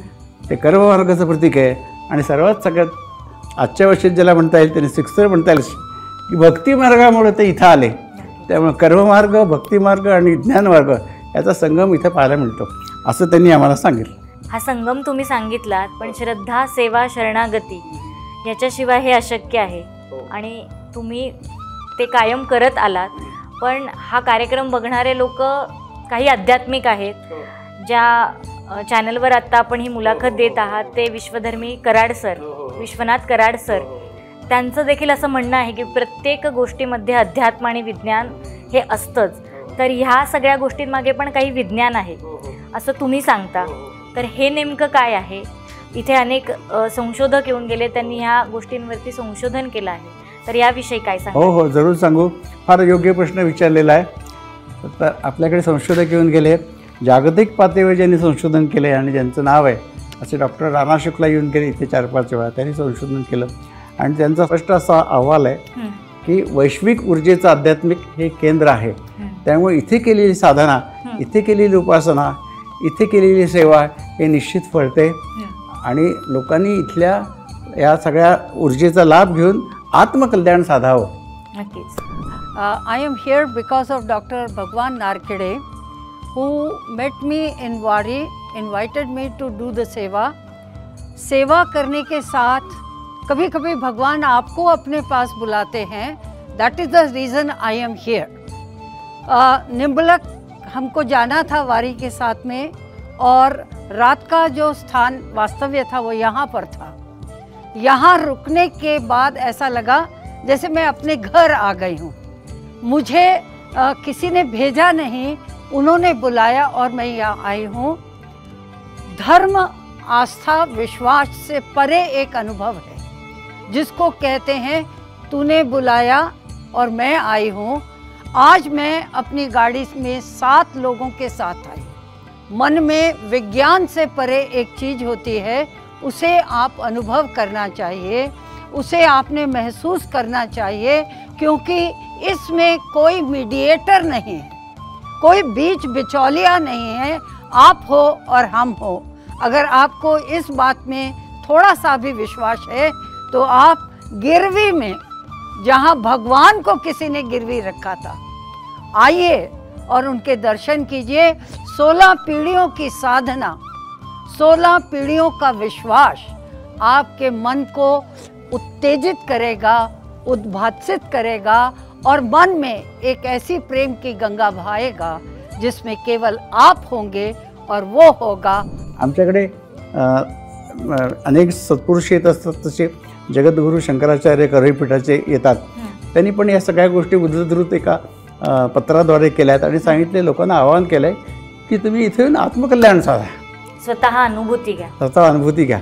ते कर्ममार्गाचं प्रतीक आहे. आणि सगळ्यात आजच्या वर्षात ज्याला म्हणता येईल त्यांनी 6 म्हणता येईल की भक्तिमार्गामुळे ते इथं आले. त्यामुळे कर्ममार्ग, भक्तिमार्ग आणि ज्ञानमार्ग याचा संगम इथं पाहायला मिळतो असं त्यांनी आम्हाला सांगितलं. हा संगम तुम्ही सांगितलात पण श्रद्धा, सेवा, शरणागती याच्याशिवाय हे अशक्य आहे आणि तुम्ही ते कायम करत आलात. पण हा कार्यक्रम बघणारे लोक काही आध्यात्मिक आहेत. ज्या चॅनलवर आत्ता आपण ही मुलाखत देत आहात ते विश्वधर्मी कराड सर, विश्वनाथ कराड सर, त्यांचं देखील असं म्हणणं आहे की प्रत्येक गोष्टीमध्ये अध्यात्म आणि विज्ञान हे असतंच. तर ह्या सगळ्या गोष्टींमागे पण काही विज्ञान आहे असं तुम्ही सांगता. तर हे नेमकं काय आहे? इथे अनेक संशोधक येऊन गेले, त्यांनी ह्या गोष्टींवरती संशोधन केलं आहे. तर याविषयी काय सांगा? हो, जरूर सांगू. फार योग्य प्रश्न विचारलेला आहे. तर आपल्याकडे संशोधक येऊन गेले, जागतिक पातळीवर ज्यांनी संशोधन केले आणि ज्यांचं नाव आहे असे डॉक्टर राणा शुक्ला येऊन गेले इथे 4-5 वेळा. त्यांनी संशोधन केलं आणि त्यांचा स्पष्ट असा अहवाल आहे की वैश्विक ऊर्जेचं आध्यात्मिक हे केंद्र आहे. त्यामुळे इथे केलेली साधना, इथे केलेली उपासना, इथे केलेली सेवा हे निश्चित फळते आणि लोकांनी इथल्या या सगळ्या ऊर्जेचा लाभ घेऊन आत्मकल्याण साधावं. नक्कीच. I am here because of Dr. Bhagwan Narkide, who met me in Wari, invited me to do the सेवा. सेवा करने के साथ कभी कभी भगवान आपको अपने पास बुलाते हैं. That is the reason I am here. निम्बलक हमको जाना था वारी के साथ में और रात का जो स्थान वास्तव्य था वो यहाँ पर था. यहाँ रुकने के बाद ऐसा लगा जैसे मैं अपने घर आ गई हूँ. मुझे किसी ने भेजा नहीं, उन्होंने बुलाया और मैं यहाँ आई हूँ. धर्म, आस्था, विश्वास से परे एक अनुभव है जिसको कहते हैं तूने बुलाया और मैं आई हूँ. आज मैं अपनी गाड़ी में 7 लोगों के साथ आई. मन में विज्ञान से परे एक चीज़ होती है, उसे आप अनुभव करना चाहिए, उसे आपने महसूस करना चाहिए, क्योंकि इसमें कोई मीडिएटर नहीं है, कोई बीच बिचौलिया नहीं है. आप हो और हम हो. अगर आपको इस बात में थोड़ा सा भी विश्वास है तो आप गिरवी में, जहाँ भगवान को किसी ने गिरवी रखा था, आइए और उनके दर्शन कीजिए. 16 पीढ़ियों की साधना, 16 पीढ़ियों का विश्वास आपके मन को उत्तेजित करेगा, उद्भासित करेगा और मन में एक ऐसी प्रेम की गंगा बहाएगा जिसमें केवल आप होंगे और वो होगा. आमच्याकडे अनेक सत्पुरुष येत असतात, तसे जगद्गुरू शंकराचार्य करवीपीठाचे येतात. त्यांनी पण या सगळ्या गोष्टी उद्धृत एका पत्राद्वारे केल्या आहेत आणि सांगितले, लोकांना आवाहन केलं आहे की तुम्ही इथे येऊन आत्मकल्याण साधा, स्वतः अनुभूती घ्या, स्वतः अनुभूती घ्या,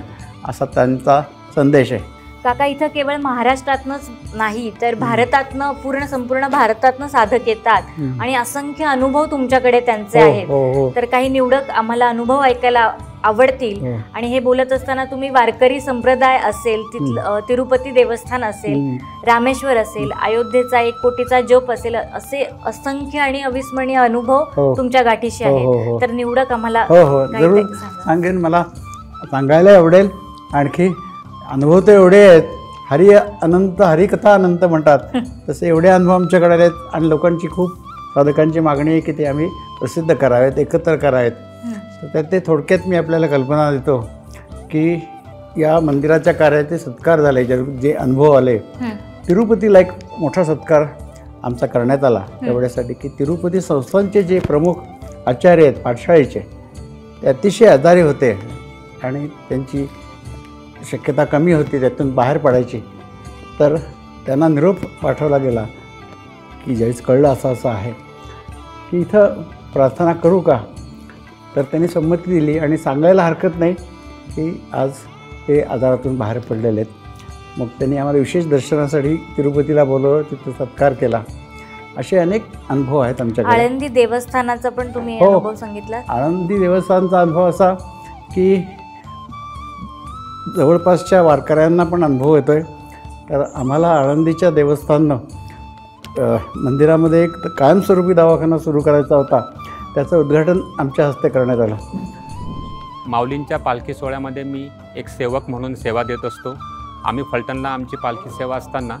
असा त्यांचा संदेश आहे. काका, इथं केवळ महाराष्ट्रातनंच नाही तर भारतातनं, संपूर्ण भारतातनं साधक येतात आणि असंख्य अनुभव तुमच्याकडे त्यांचे आहेत. तर काही निवडक आम्हाला अनुभव ऐकायला आवडतील. आणि हे बोलत असताना तुम्ही वारकरी संप्रदाय असेल, तिथलं तिरुपती देवस्थान असेल, रामेश्वर असेल, अयोध्येचा 1 कोटीचा जप असेल, असे असंख्य आणि अविस्मरणीय अनुभव तुमच्या गाठीशी आहेत. तर निवडक आम्हाला जरूर सांगेन. मला सांगायला आवडेल. आणखी अनुभव तर एवढे आहेत, हरी अनंत, हरिकथा अनंत म्हणतात तसे एवढे अनुभव आमच्याकडे आहेत. आणि लोकांची, खूप साधकांची मागणी आहे की ते आम्ही प्रसिद्ध करावेत, एकत्र करावेत. तर त्यात थोडक्यात मी आपल्याला कल्पना देतो की या मंदिराच्या कार्याचे सत्कार झाले, जे अनुभव आले. तिरुपतीला एक मोठा सत्कार आमचा करण्यात आला एवढ्यासाठी की तिरुपती संस्थानचे जे प्रमुख आचार्य आहेत पाठशाळेचे, ते अतिशय आजारी होते आणि त्यांची शक्यता कमी होती त्यातून बाहेर पडायची. तर त्यांना निरोप पाठवला गेला की ज्यावेळेस कळलं असं आहे की इथं प्रार्थना करू का, तर त्यांनी संमती दिली आणि सांगायला हरकत नाही की आज ते आजारातून बाहेर पडलेले आहेत. मग त्यांनी आम्हाला विशेष दर्शनासाठी तिरुपतीला बोलवलं, तिथं सत्कार केला. असे अनेक अनुभव आहेत आमच्याकडे. आळंदी देवस्थानाचा पण तुम्ही अनुभव सांगितला. आळंदी देवस्थानचा अनुभव असा की जवळपासच्या वारकऱ्यांना पण अनुभव येतो आहे. तर आम्हाला आळंदीच्या देवस्थाननं मंदिरामध्ये एक कायमस्वरूपी दवाखाना सुरू करायचा होता. त्याचं उद्घाटन आमच्या हस्ते करण्यात आलं. माऊलींच्या पालखी सोहळ्यामध्ये मी एक सेवक म्हणून सेवा देत असतो. आम्ही फलटणला आमची पालखी सेवा असताना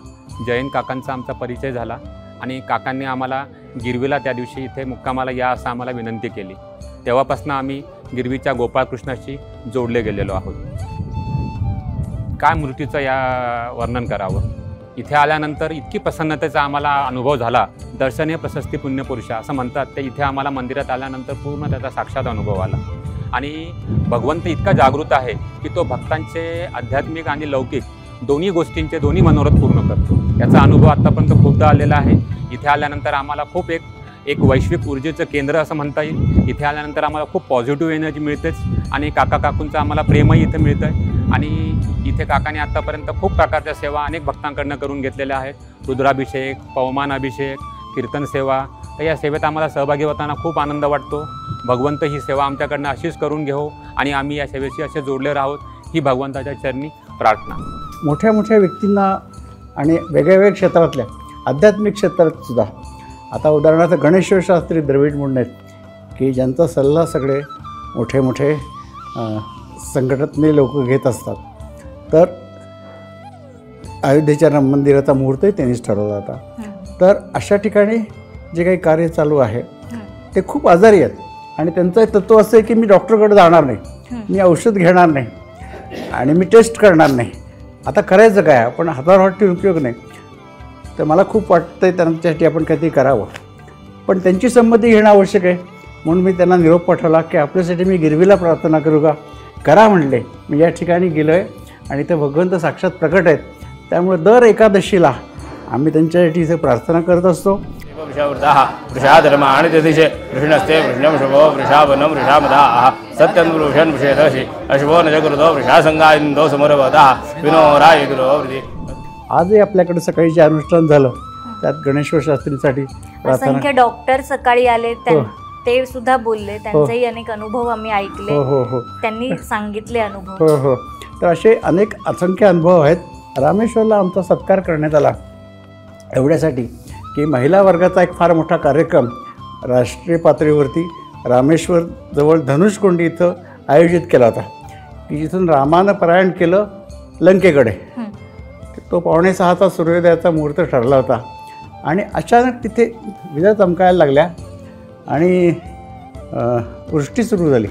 जयंत काकांचा आमचा परिचय झाला आणि काकांनी आम्हाला गिरवीला त्या दिवशी इथे मुक्कामाला या असं आम्हाला विनंती केली. तेव्हापासून आम्ही गिरवीच्या गोपाळकृष्णाशी जोडले गेलेलो आहोत. काय मूर्तीचं या वर्णन करावं. इथे आल्यानंतर इतकी प्रसन्नतेचा आम्हाला अनुभव झाला. दर्शन हे प्रशस्ती पुण्यपुरुषा असं म्हणतात, ते इथे आम्हाला मंदिरात आल्यानंतर पूर्ण त्याचा साक्षात अनुभव आला. आणि भगवंत इतका जागृत आहे की तो भक्तांचे आध्यात्मिक आणि लौकिक दोन्ही गोष्टींचे दोन्ही मनोरथ पूर्ण करतो. याचा अनुभव आत्तापर्यंत खूपदा आलेला आहे. इथे आल्यानंतर आम्हाला खूप एक वैश्विक ऊर्जेचं केंद्र असं म्हणता येईल. इथे आल्यानंतर आम्हाला खूप पॉझिटिव्ह एनर्जी मिळतेच आणि काकांचं आम्हाला प्रेमही इथे मिळतं आहे. आणि इथे काकाने आत्तापर्यंत खूप प्रकारच्या सेवा अनेक भक्तांकडनं करून घेतलेल्या आहेत. रुद्राभिषेक, पवमान अभिषेक, कीर्तन सेवा, तर या सेवेत आम्हाला सहभागी होताना खूप आनंद वाटतो. भगवंत ही सेवा आमच्याकडनं अशीच करून घेऊ आणि आम्ही या सेवेशी असे जोडले राहोत ही भगवंताच्या चरणी प्रार्थना. मोठ्या मोठ्या व्यक्तींना आणि वेगवेगळ्या क्षेत्रातल्या आध्यात्मिक क्षेत्रात सुद्धा, आता उदाहरणार्थ गणेश्वर शास्त्री द्रविड म्हणून आहेत की ज्यांचा सल्ला सगळे मोठे मोठे संघटनेतले लोक घेत असतात. तर अयोध्येच्या राम मंदिराचा मुहूर्तही त्यांनीच ठरवला होता. तर अशा ठिकाणी जे काही कार्य चालू आहे ते खूप आजारी आहेत आणि त्यांचं तत्त्व असं आहे की मी डॉक्टरकडे जाणार नाही, मी औषध घेणार नाही आणि मी टेस्ट करणार नाही. आता करायचं काय, आपण हातावर हात ठेवून उपयोग नाही. तर मला खूप वाटतं आहे त्यांच्यासाठी आपण काहीतरी करावं, पण त्यांची संमती घेणं आवश्यक आहे. म्हणून मी त्यांना निरोप पाठवला की आपल्यासाठी मी गिरवीला प्रार्थना करू का. करा म्हणले. मी या ठिकाणी गेलो आहे आणि ते भगवंत साक्षात प्रकट आहेत. त्यामुळे दर एकादशीला आम्ही त्यांच्यासाठी इथे प्रार्थना करत असतो. वृषावृताः वृषाधर्माणि दधिषे वृषणस्ते वृषणं शुभो वृषावनं वृषामदाः सत्यं वृषन् वृषेदर्शि अशुभो न जगृतो वृषासंगायन्दो समरवतः विनोरायदुरो वृद्धी. आजही आपल्याकडे सकाळी जे अनुष्ठान झालं त्यात गणेश्वर शास्त्रीसाठी प्रार्थना. असंख्य डॉक्टर सकाळी आले, ते सुद्धा बोलले, त्यांचेही अनेक अनुभव आम्ही ऐकले. त्यांनी सांगितले अनुभव. हो हो. तर असे अनेक असंख्य अनुभव आहेत. रामेश्वरला आमचा सत्कार करण्यात आला एवढ्यासाठी की महिला वर्गाचा एक फार मोठा कार्यक्रम राष्ट्रीय पातळीवरती रामेश्वर जवळ धनुषकोंडी इथं आयोजित केला होता की जिथून रामानं प्रयाण केलं लंकेकडे. तो 5:45 सूर्योदयाचा मुहूर्त ठरला होता आणि अचानक तिथे विजा चमकायला लागल्या आणि वृष्टी सुरू झाली.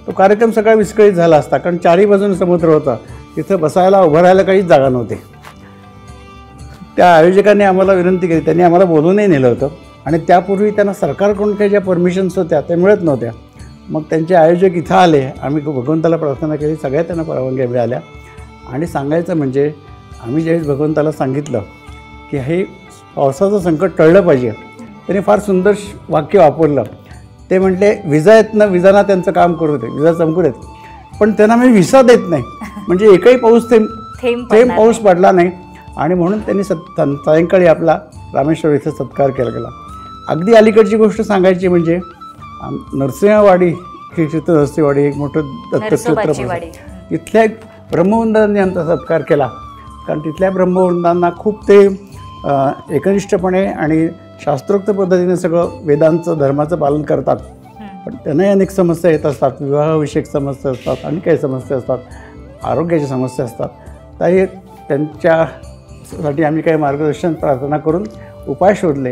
तो कार्यक्रम सगळा विस्कळीत झाला असता, कारण चारही बाजूने समुद्र होता. तिथं बसायला उभं राहायला काहीच जागा नव्हती. त्या आयोजकांनी आम्हाला विनंती केली, त्यांनी आम्हाला बोलूनही नेलं होतं आणि त्यापूर्वी त्यांना सरकारकडून काही ज्या परमिशन्स होत्या त्या मिळत नव्हत्या. मग त्यांचे आयोजक इथं आले, आम्ही भगवंताला प्रार्थना केली, सगळ्या त्यांना परवानग्या मिळाल्या. आणि सांगायचं म्हणजे आम्ही ज्यावेळेस भगवंताला सांगितलं की हे पावसाचं संकट टळलं पाहिजे, त्यांनी फार सुंदर वाक्य वापरलं. ते म्हटले विजा येत ना, विजांना त्यांचं काम करू दे, विजा चमकू देत, पण त्यांना मी विसा देत नाही. म्हणजे एकही पाऊस थेंब पाऊस पडला नाही. आणि म्हणून त्यांनी सायंकाळी आपला रामेश्वर इथं सत्कार केला गेला. अगदी अलीकडची गोष्ट सांगायची म्हणजे नरसिंहवाडी ही नरसिंहवाडी एक मोठं दत्तक्षेत्र, तिथल्या एक ब्रह्मवृंदांनी आमचा सत्कार केला. कारण तिथल्या ब्रह्मवृंदांना खूप ते एकनिष्ठपणे आणि शास्त्रोक्त पद्धतीने सगळं वेदांचं धर्माचं पालन करतात. पण त्यांनाही अनेक समस्या येत असतात, विवाहविषयक समस्या असतात आणि काही समस्या असतात, आरोग्याच्या समस्या असतात. त्याही त्यांच्यासाठी आम्ही काही मार्गदर्शन प्रार्थना करून उपाय शोधले.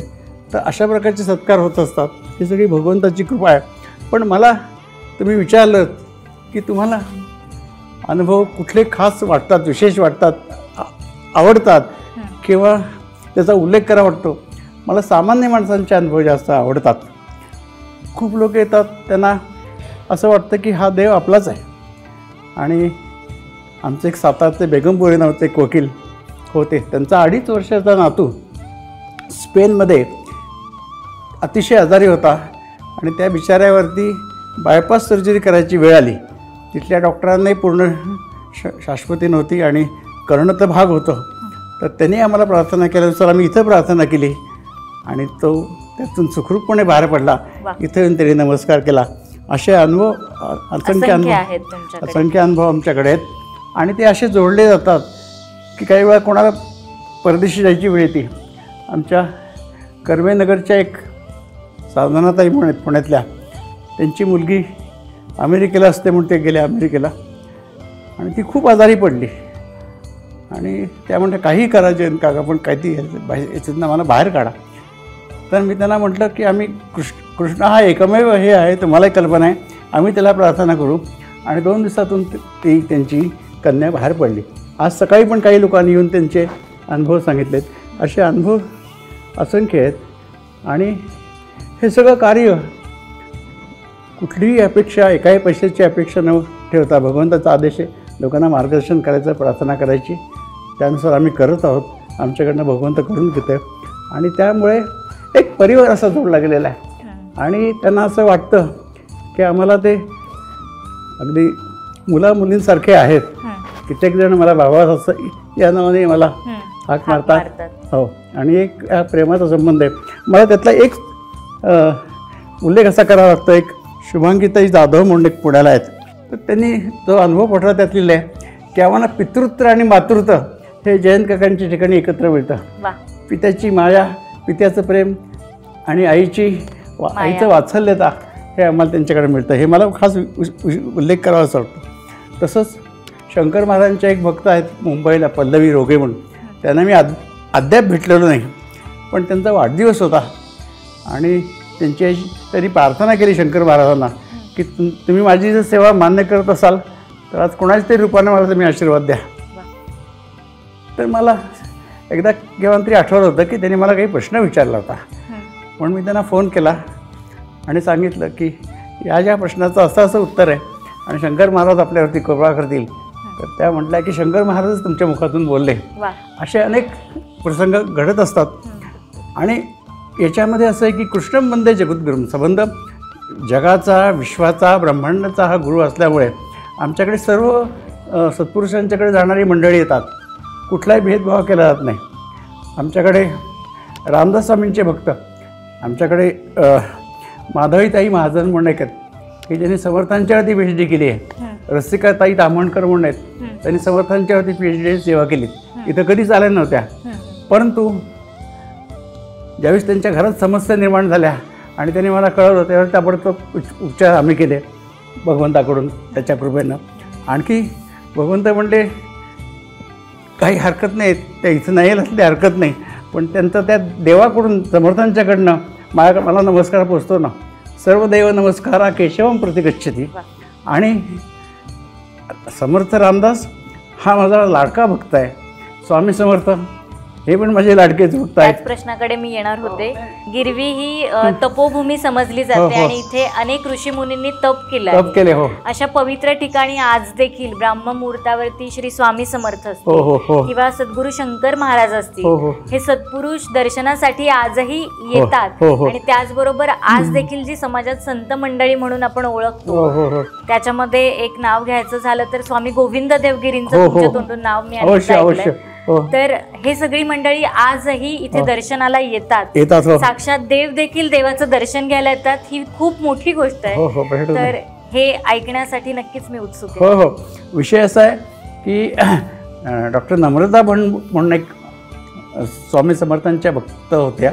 तर अशा प्रकारचे सत्कार होत असतात. ही सगळी भगवंताची कृपा आहे. पण मला तुम्ही विचारलं की तुम्हाला अनुभव कुठले खास वाटतात, विशेष वाटतात, आवडतात किंवा त्याचा उल्लेख करा वाटतो. मला सामान्य माणसांचे अनुभव जास्त आवडतात. खूप लोक येतात, त्यांना असं वाटतं की हा देव आपलाच आहे. आणि आमचे एक सातारचे बेगमपुरी नावाचे एक वकील होते, त्यांचा 2.5 वर्षाचा नातू स्पेनमध्ये अतिशय आजारी होता आणि त्या बिचाऱ्यावरती बायपास सर्जरी करायची वेळ आली. तिथल्या डॉक्टरांनाही पूर्ण शाश्वती नव्हती आणि करणं तर भाग होतं. तर त्यांनी आम्हाला प्रार्थना केल्यानुसार आम्ही इथं प्रार्थना केली आणि तो त्यातून सुखरूपपणे बाहेर पडला. इथं येऊन त्यांनी नमस्कार केला. असे अनुभव असंख्य अनुभव आमच्याकडे आहेत आणि ते असे जोडले जातात की काही वेळा कोणाला परदेशी जायची वेळ येते. आमच्या कर्वेनगरच्या एक साधनाताई म्हणून आहेत पुण्यातल्या, त्यांची मुलगी अमेरिकेला असते म्हणून ते गेले अमेरिकेला आणि ती खूप आजारी पडली आणि त्या म्हणते काही करा जयंत काका, पण काही याच्यातनं आम्हाला बाहेर काढा. तर मी त्यांना म्हटलं की आम्ही कृष्ण हा एकमेव हे आहे, तुम्हालाही कल्पना आहे, आम्ही त्याला प्रार्थना करू. आणि 2 दिवसातून ती त्यांची कन्या बाहेर पडली. आज सकाळी पण काही लोकांनी येऊन त्यांचे अनुभव सांगितलेत. असे अनुभव असंख्य आहेत. आणि हे सगळं कार्य कुठलीही अपेक्षा, एकाही पैशाची अपेक्षा न ठेवता भगवंताचा आदेश आहे लोकांना मार्गदर्शन करायचं, प्रार्थना करायची. त्यानुसार आम्ही करत आहोत. आमच्याकडनं भगवंत करून घेतो आहे आणि त्यामुळे एक परिवार असा जोडला गेलेला आहे. आणि त्यांना असं वाटतं की आम्हाला ते अगदी मुलामुलींसारखे आहेत. कित्येक जण मला बाबा असं या नावाने मला हाक मारतात. हो. आणि एक प्रेमाचा संबंध आहे. मला त्यातला एक उल्लेख असा करावा लागतो. एक शुभांगीताई जाधव म्हणून एक पुण्याला आहेत, तर त्यांनी जो अनुभव पटला त्यात लिहिला आहे की आम्हाला पितृत्व आणि मातृत्व हे जयंत काकांच्या ठिकाणी एकत्र मिळतं. पित्याची माया, पित्याचं प्रेम आणि आईचं वात्सल्यता हे आम्हाला त्यांच्याकडे मिळतं. हे मला खास उल्लेख करावासा वाटतो. तसंच शंकर महाराजांचे एक भक्त आहेत मुंबईला, पल्लवी रोगे म्हणून. त्यांना मी अद्याप भेटलेलो नाही, पण त्यांचा वाढदिवस होता आणि त्यांनी प्रार्थना केली शंकर महाराजांना की तुम्ही माझी जर सेवा मान्य करत असाल तर आज कोणाच्या तरी रूपाने मला तुम्ही आशीर्वाद द्या. तर मला एकदा केव्हा तरी आठवलं होतं की त्यांनी मला काही प्रश्न विचारला होता, म्हणून मी त्यांना फोन केला आणि सांगितलं की या ज्या प्रश्नाचं असं उत्तर आहे आणि शंकर महाराज आपल्यावरती कृपा करतील. तर त्या म्हटल्या की शंकर महाराजच तुमच्या मुखातून बोलले. असे अनेक प्रसंग घडत असतात आणि याच्यामध्ये असं आहे की कृष्णं वंदे जगद्गुरुम. संबंध जगाचा, विश्वाचा, ब्रह्मांडाचा हा गुरु असल्यामुळे आमच्याकडे सर्व सत्पुरुषांच्याकडे जाणारी मंडळी येतात. कुठलाही भेदभाव केला जात नाही. आमच्याकडे रामदास स्वामींचे भक्त, आमच्याकडे माधवीताई महाजन म्हणून एक आहेत की ज्यांनी समर्थांच्यावरती PhD केली आहे. रसिकाताई तामणकर म्हणून आहेत, त्यांनी समर्थांच्यावरती PhD सेवा केली. इथं कधीच आल्या नव्हत्या, परंतु ज्यावेळेस त्यांच्या घरात समस्या निर्माण झाल्या आणि त्यांनी मला कळवलं त्यावेळेस ताबडतोब उपचार आम्ही केले भगवंताकडून, त्याच्या कृपेनं. आणखी भगवंत म्हणले काही हरकत नाही, त्या इथं नाही असली हरकत नाही, पण त्यांचं त्या देवाकडून समर्थांच्याकडनं मला नमस्कार पोचतो ना. सर्व देव नमस्कारा केशवम प्रतिगच्छती. आणि समर्थ रामदास हा माझा लाडका भक्त आहे. स्वामी समर्थ हे पण माझे लाडकेच भक्त आहेत. त्याच प्रश्नाकडे मी येणार होते. गिरवी ही तपोभूमी समजली जाते आणि इथे अनेक ऋषी मुनींनी तप केले. अशा पवित्र ठिकाणी आज देखील ब्राह्म मुहूर्तावरती श्री स्वामी समर्थ असतील किंवा सद्गुरू शंकर महाराज असतील, हे सत्पुरुष दर्शनासाठी आजही येतात. आणि त्याचबरोबर आज देखील जी समाजात संत मंडळी म्हणून आपण ओळखतो, त्याच्यामध्ये एक नाव घ्यायचं झालं तर स्वामी गोविंद देवगिरींचं तुमच्या तोंडून नाव मी ऐकलंय. तर हे सगळी मंडळी आजही इथे दर्शनाला येतात. साक्षात देव देखील देवाचं दर्शन घ्यायला येतात. ही खूप मोठी गोष्ट आहे. तर हे ऐकण्यासाठी नक्कीच मी उत्सुक आहे. हो. विषय असा आहे की डॉक्टर नम्रता म्हणून एक स्वामी समर्थांच्या भक्त होत्या.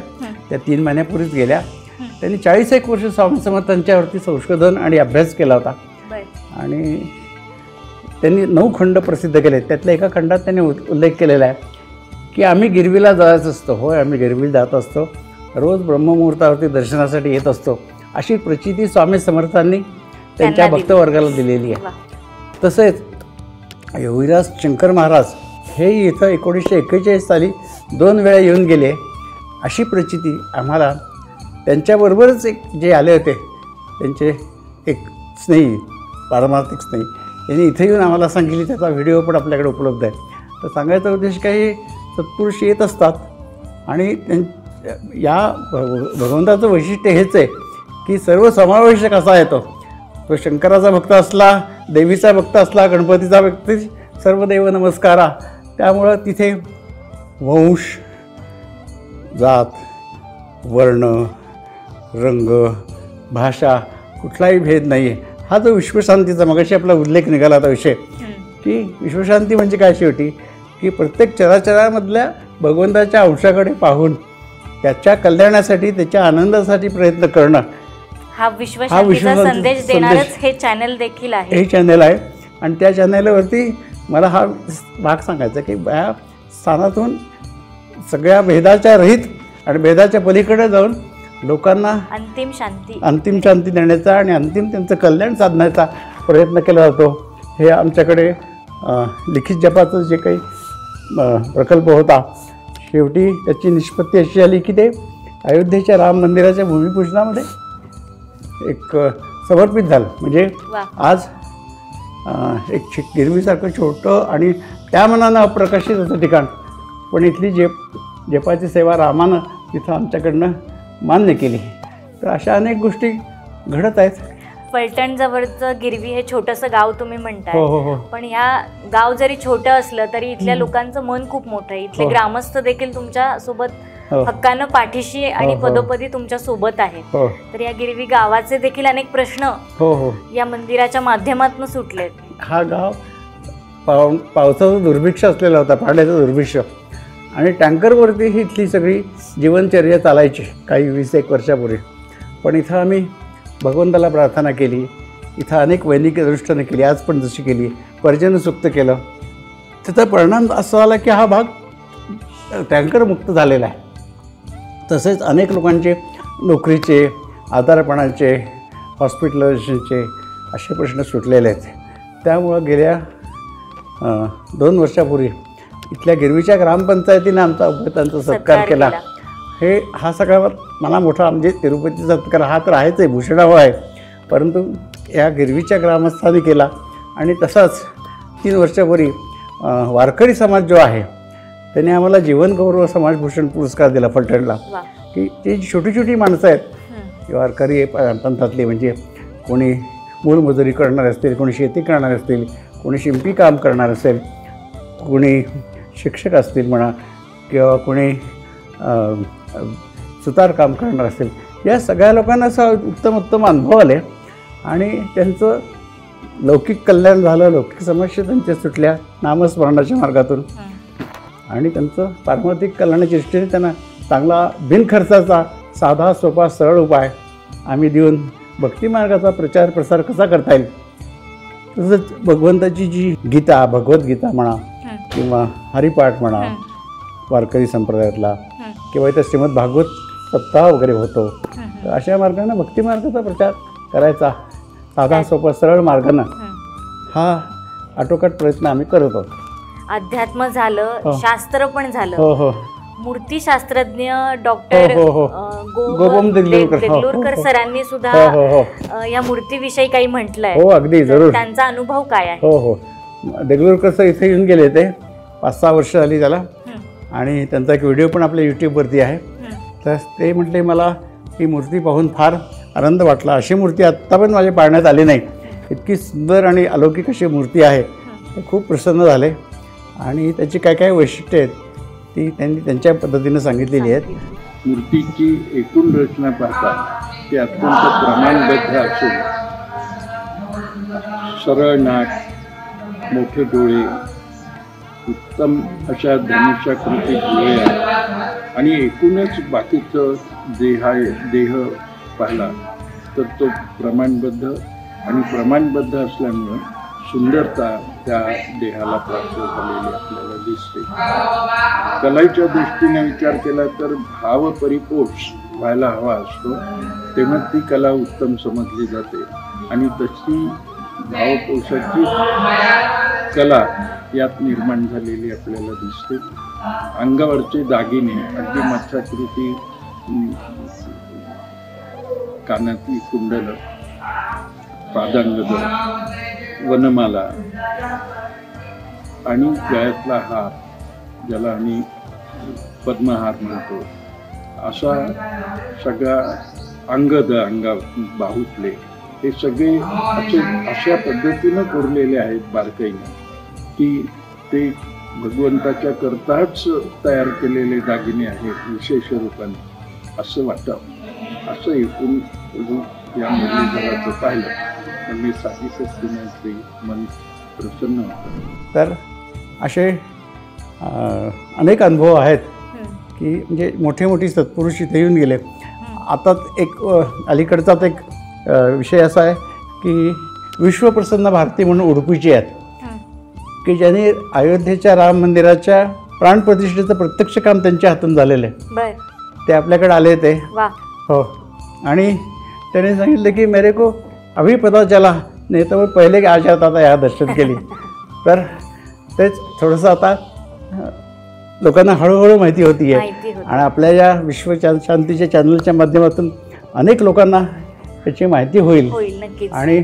त्या 3 महिन्यापूर्वीच गेल्या. त्यांनी 41 वर्ष स्वामी समर्थांच्यावरती संशोधन आणि अभ्यास केला होता आणि त्यांनी 9 खंड प्रसिद्ध केले. त्यातल्या एका खंडात त्यांनी उल्लेख केलेला आहे की आम्ही गिरवीला जायचं असतो. होय, आम्ही गिरवीला जात असतो, रोज ब्रह्ममुहूर्तावरती दर्शनासाठी येत असतो. अशी प्रचिती स्वामी समर्थांनी त्यांच्या भक्तवर्गाला दिलेली आहे. तसेच योगीराज शंकर महाराज हे इथं 1941 साली 2 वेळा येऊन गेले. अशी प्रचिती आम्हाला त्यांच्याबरोबरच एक जे आले होते त्यांचे एक स्नेही, पारमार्थिक स्नेही, यांनी इथे येऊन आम्हाला सांगितली. त्याचा व्हिडिओ पण आपल्याकडे उपलब्ध आहे. तर सांगायचा उद्देश काही सत्पुरुष येत असतात आणि या भगवंताचं वैशिष्ट्य हेच आहे की सर्व समावेशक असा येतो. तो शंकराचा भक्त असला, देवीचा भक्त असला, गणपतीचा भक्त, सर्व देव नमस्कारा. त्यामुळं तिथे वंश, जात, वर्ण, रंग, भाषा कुठलाही भेद नाही आहे. हा जो विश्वशांतीचा मगाशी आपला उल्लेख निघाला होता विषय, की विश्वशांती म्हणजे काय शेवटी, की प्रत्येक चराचरामधल्या भगवंताच्या अंशाकडे पाहून त्याच्या कल्याणासाठी, त्याच्या आनंदासाठी प्रयत्न करणं, हा विश्वशांतीचा संदेश देणारच हे चॅनल देखील आहे. हे चॅनल आहे. आणि त्या चॅनलवरती मला हा भाग सांगायचा की या स्थानातून सगळ्या भेदाच्या रहित आणि भेदाच्या पलीकडे जाऊन लोकांना अंतिम शांती देण्याचा आणि अंतिम त्यांचं कल्याण साधण्याचा प्रयत्न केला जातो. हे आमच्याकडे लिखित जपाचं जे काही प्रकल्प होता, शेवटी त्याची निष्पत्ती अशी आली की ते अयोध्येच्या राम मंदिराच्या भूमिपूजनामध्ये एक समर्पित झालं. म्हणजे आज एक गिरवीसारखं छोटं आणि त्या मनानं अप्रकाशित असं ठिकाण, पण इथली जपाची सेवा रामानं तिथं आमच्याकडनं मान्य केली. तर अशा अनेक गोष्टी घडत आहेत. फलटण जवळचं गिरवी हे छोटंसं गाव तुम्ही म्हणताय, पण ह्या गाव जरी छोटं असलं तरी इथल्या लोकांचं मन खूप मोठं आहे. इथले ग्रामस्थ देखील तुमच्या सोबत हक्कानं पाठीशी आणि पदोपदी तुमच्या सोबत आहेत. तर या गिरवी गावाचे देखील अनेक प्रश्न या मंदिराच्या माध्यमातून सुटलेत. हा गाव पावसाचं दुर्भिक्ष असलेला होता, पाण्याचं दुर्भिक्ष, आणि टँकरवरती ही इथली सगळी जीवनचर्या चालायची काही 20-1 वर्षापूर्वी. पण इथं आम्ही भगवंताला प्रार्थना केली, इथं अनेक वैदिक अनुष्ठानं केली, आज पण जशी केली, पर्जन्य सुक्त केलं. त्याचा परिणाम असा झाला की हा भाग टँकरमुक्त झालेला आहे. तसेच अनेक लोकांचे नोकरीचे, आजारपणाचे, हॉस्पिटलायझेशनचे असे प्रश्न सुटलेले आहेत. त्यामुळं गेल्या 2 वर्षापूर्वी इथल्या गिरवीच्या ग्रामपंचायतीने आमचा उपगतांचा सत्कार केला. हा सगळा मला मोठा म्हणजे तिरुपतीचा सत्कार हा तर आहेच आहे, भूषणावं आहे, परंतु या गिरवीच्या ग्रामस्थांनी केला. आणि तसाच 3 वर्षापूर्वी वारकरी समाज जो आहे त्याने आम्हाला जीवनगौरव समाजभूषण पुरस्कार दिला फलटणला. की ती छोटी छोटी माणसं आहेत वारकरी पंथातली, म्हणजे कोणी मूलमजुरी करणारे असतील, कोणी शेती करणारे असतील, कोणी शिंपी काम करणार असेल, कोणी शिक्षक असतील म्हणा, किंवा कोणी सुतार काम करणार असेल, या सगळ्या लोकांना असं उत्तम अनुभव आले आणि त्यांचं लौकिक कल्याण झालं, लौकिक समस्या त्यांच्या सुटल्या नामस्मरणाच्या मार्गातून. आणि त्यांचं पारमार्थिक कल्याणाच्या दृष्टीने त्यांना चांगला बिनखर्चाचा साधा सोपा सरळ उपाय आम्ही देऊन भक्तिमार्गाचा प्रचार प्रसार कसा करता येईल, तसंच भगवंताची जी गीता, भगवद्गीता म्हणा किंवा हरिपाठ म्हणा वारकरी संप्रदायातला, किंवा इथं श्रीमद भागवत सप्ताह वगैरे होतो, तर अशा मार्गाने भक्तिमार्गाचा प्रचार करायचा साधा सोपा सरळ मार्गानं हा आटोकाट प्रयत्न आम्ही करत आहोत. अध्यात्म झालं, शास्त्र पण झालं. मूर्तीशास्त्रज्ञ डॉक्टर गोपम देगलूरकर सरांनी सुद्धा या मूर्तीविषयी काही म्हटलंय. हो, अगदी जरूर. त्यांचा अनुभव काय आहे? हो, देगलूरकर सर इथे येऊन गेले ते 5-6 वर्ष झाली त्याला, आणि त्यांचा एक व्हिडिओ पण आपल्या यूट्यूबवरती आहे. तर ते म्हटले मला ही मूर्ती पाहून फार आनंद वाटला. अशी मूर्ती आत्ता पण माझ्या पाहण्यात आली नाही, इतकी सुंदर आणि अलौकिक अशी मूर्ती आहे. ते खूप प्रसन्न झाले आणि त्याची काय काय वैशिष्ट्ये आहेत ती त्यांनी त्यांच्या पद्धतीनं सांगितलेली आहेत. मूर्तीची एकूण रचना पाहता ती अत्यंत प्रमाणबद्ध असून सरळ नाक, मोठे डोळे, उत्तम अशा धनुष्याकृती डोळे आहेत आणि एकूणच बाकीचं देह पाहिला तर तो प्रमाणबद्ध आणि प्रमाणबद्ध असल्यामुळं सुंदरता त्या देहाला प्राप्त झालेली आपल्याला दिसते. कलेच्या दृष्टीने विचार केला तर भाव परिपोष व्हायला हवा असतो, तेव्हा ती कला उत्तम समजली जाते आणि तशी भावपोषाची कला यात निर्माण झालेली आपल्याला दिसते. अंगावरचे दागिने अगदी मत्स्याकृती, कानातली कुंडल, पादांगद, वनमाला आणि गळ्यातला हार ज्याला आम्ही पद्महार म्हणतो, असा सगळा अंगद, बाहुतले हे सगळे अशा पद्धतीनं कोरलेले आहेत बारकाईने की ते भगवंताच्या करताच तयार केलेले दागिने आहेत विशेष रूपाने असं वाटावं. असं एकूण या मुरलीधराचं पाहिलं म्हणजे साधीच दिनाचे मन प्रसन्न होतं. तर असे अनेक अनुभव आहेत की म्हणजे मोठे मोठी सत्पुरुष इथे येऊन गेले. आता एक अलीकडचाच एक विषय असा आहे की विश्वप्रसन्न भारती म्हणून उडुपीचे आहेत की ज्यांनी अयोध्येच्या राम मंदिराच्या प्राणप्रतिष्ठेचं प्रत्यक्ष काम त्यांच्या हातून झालेलं आहे. ते आपल्याकडे आले ते हो, आणि त्याने सांगितलं की मेरे को अभी पता चला, नाही तर पहिले आ जाता था या दर्शन केली. तर तेच थोडंसं आता लोकांना हळूहळू माहिती होती आहे आणि आपल्या या विश्व शांतीच्या चॅनलच्या माध्यमातून अनेक लोकांना त्याची माहिती होईल आणि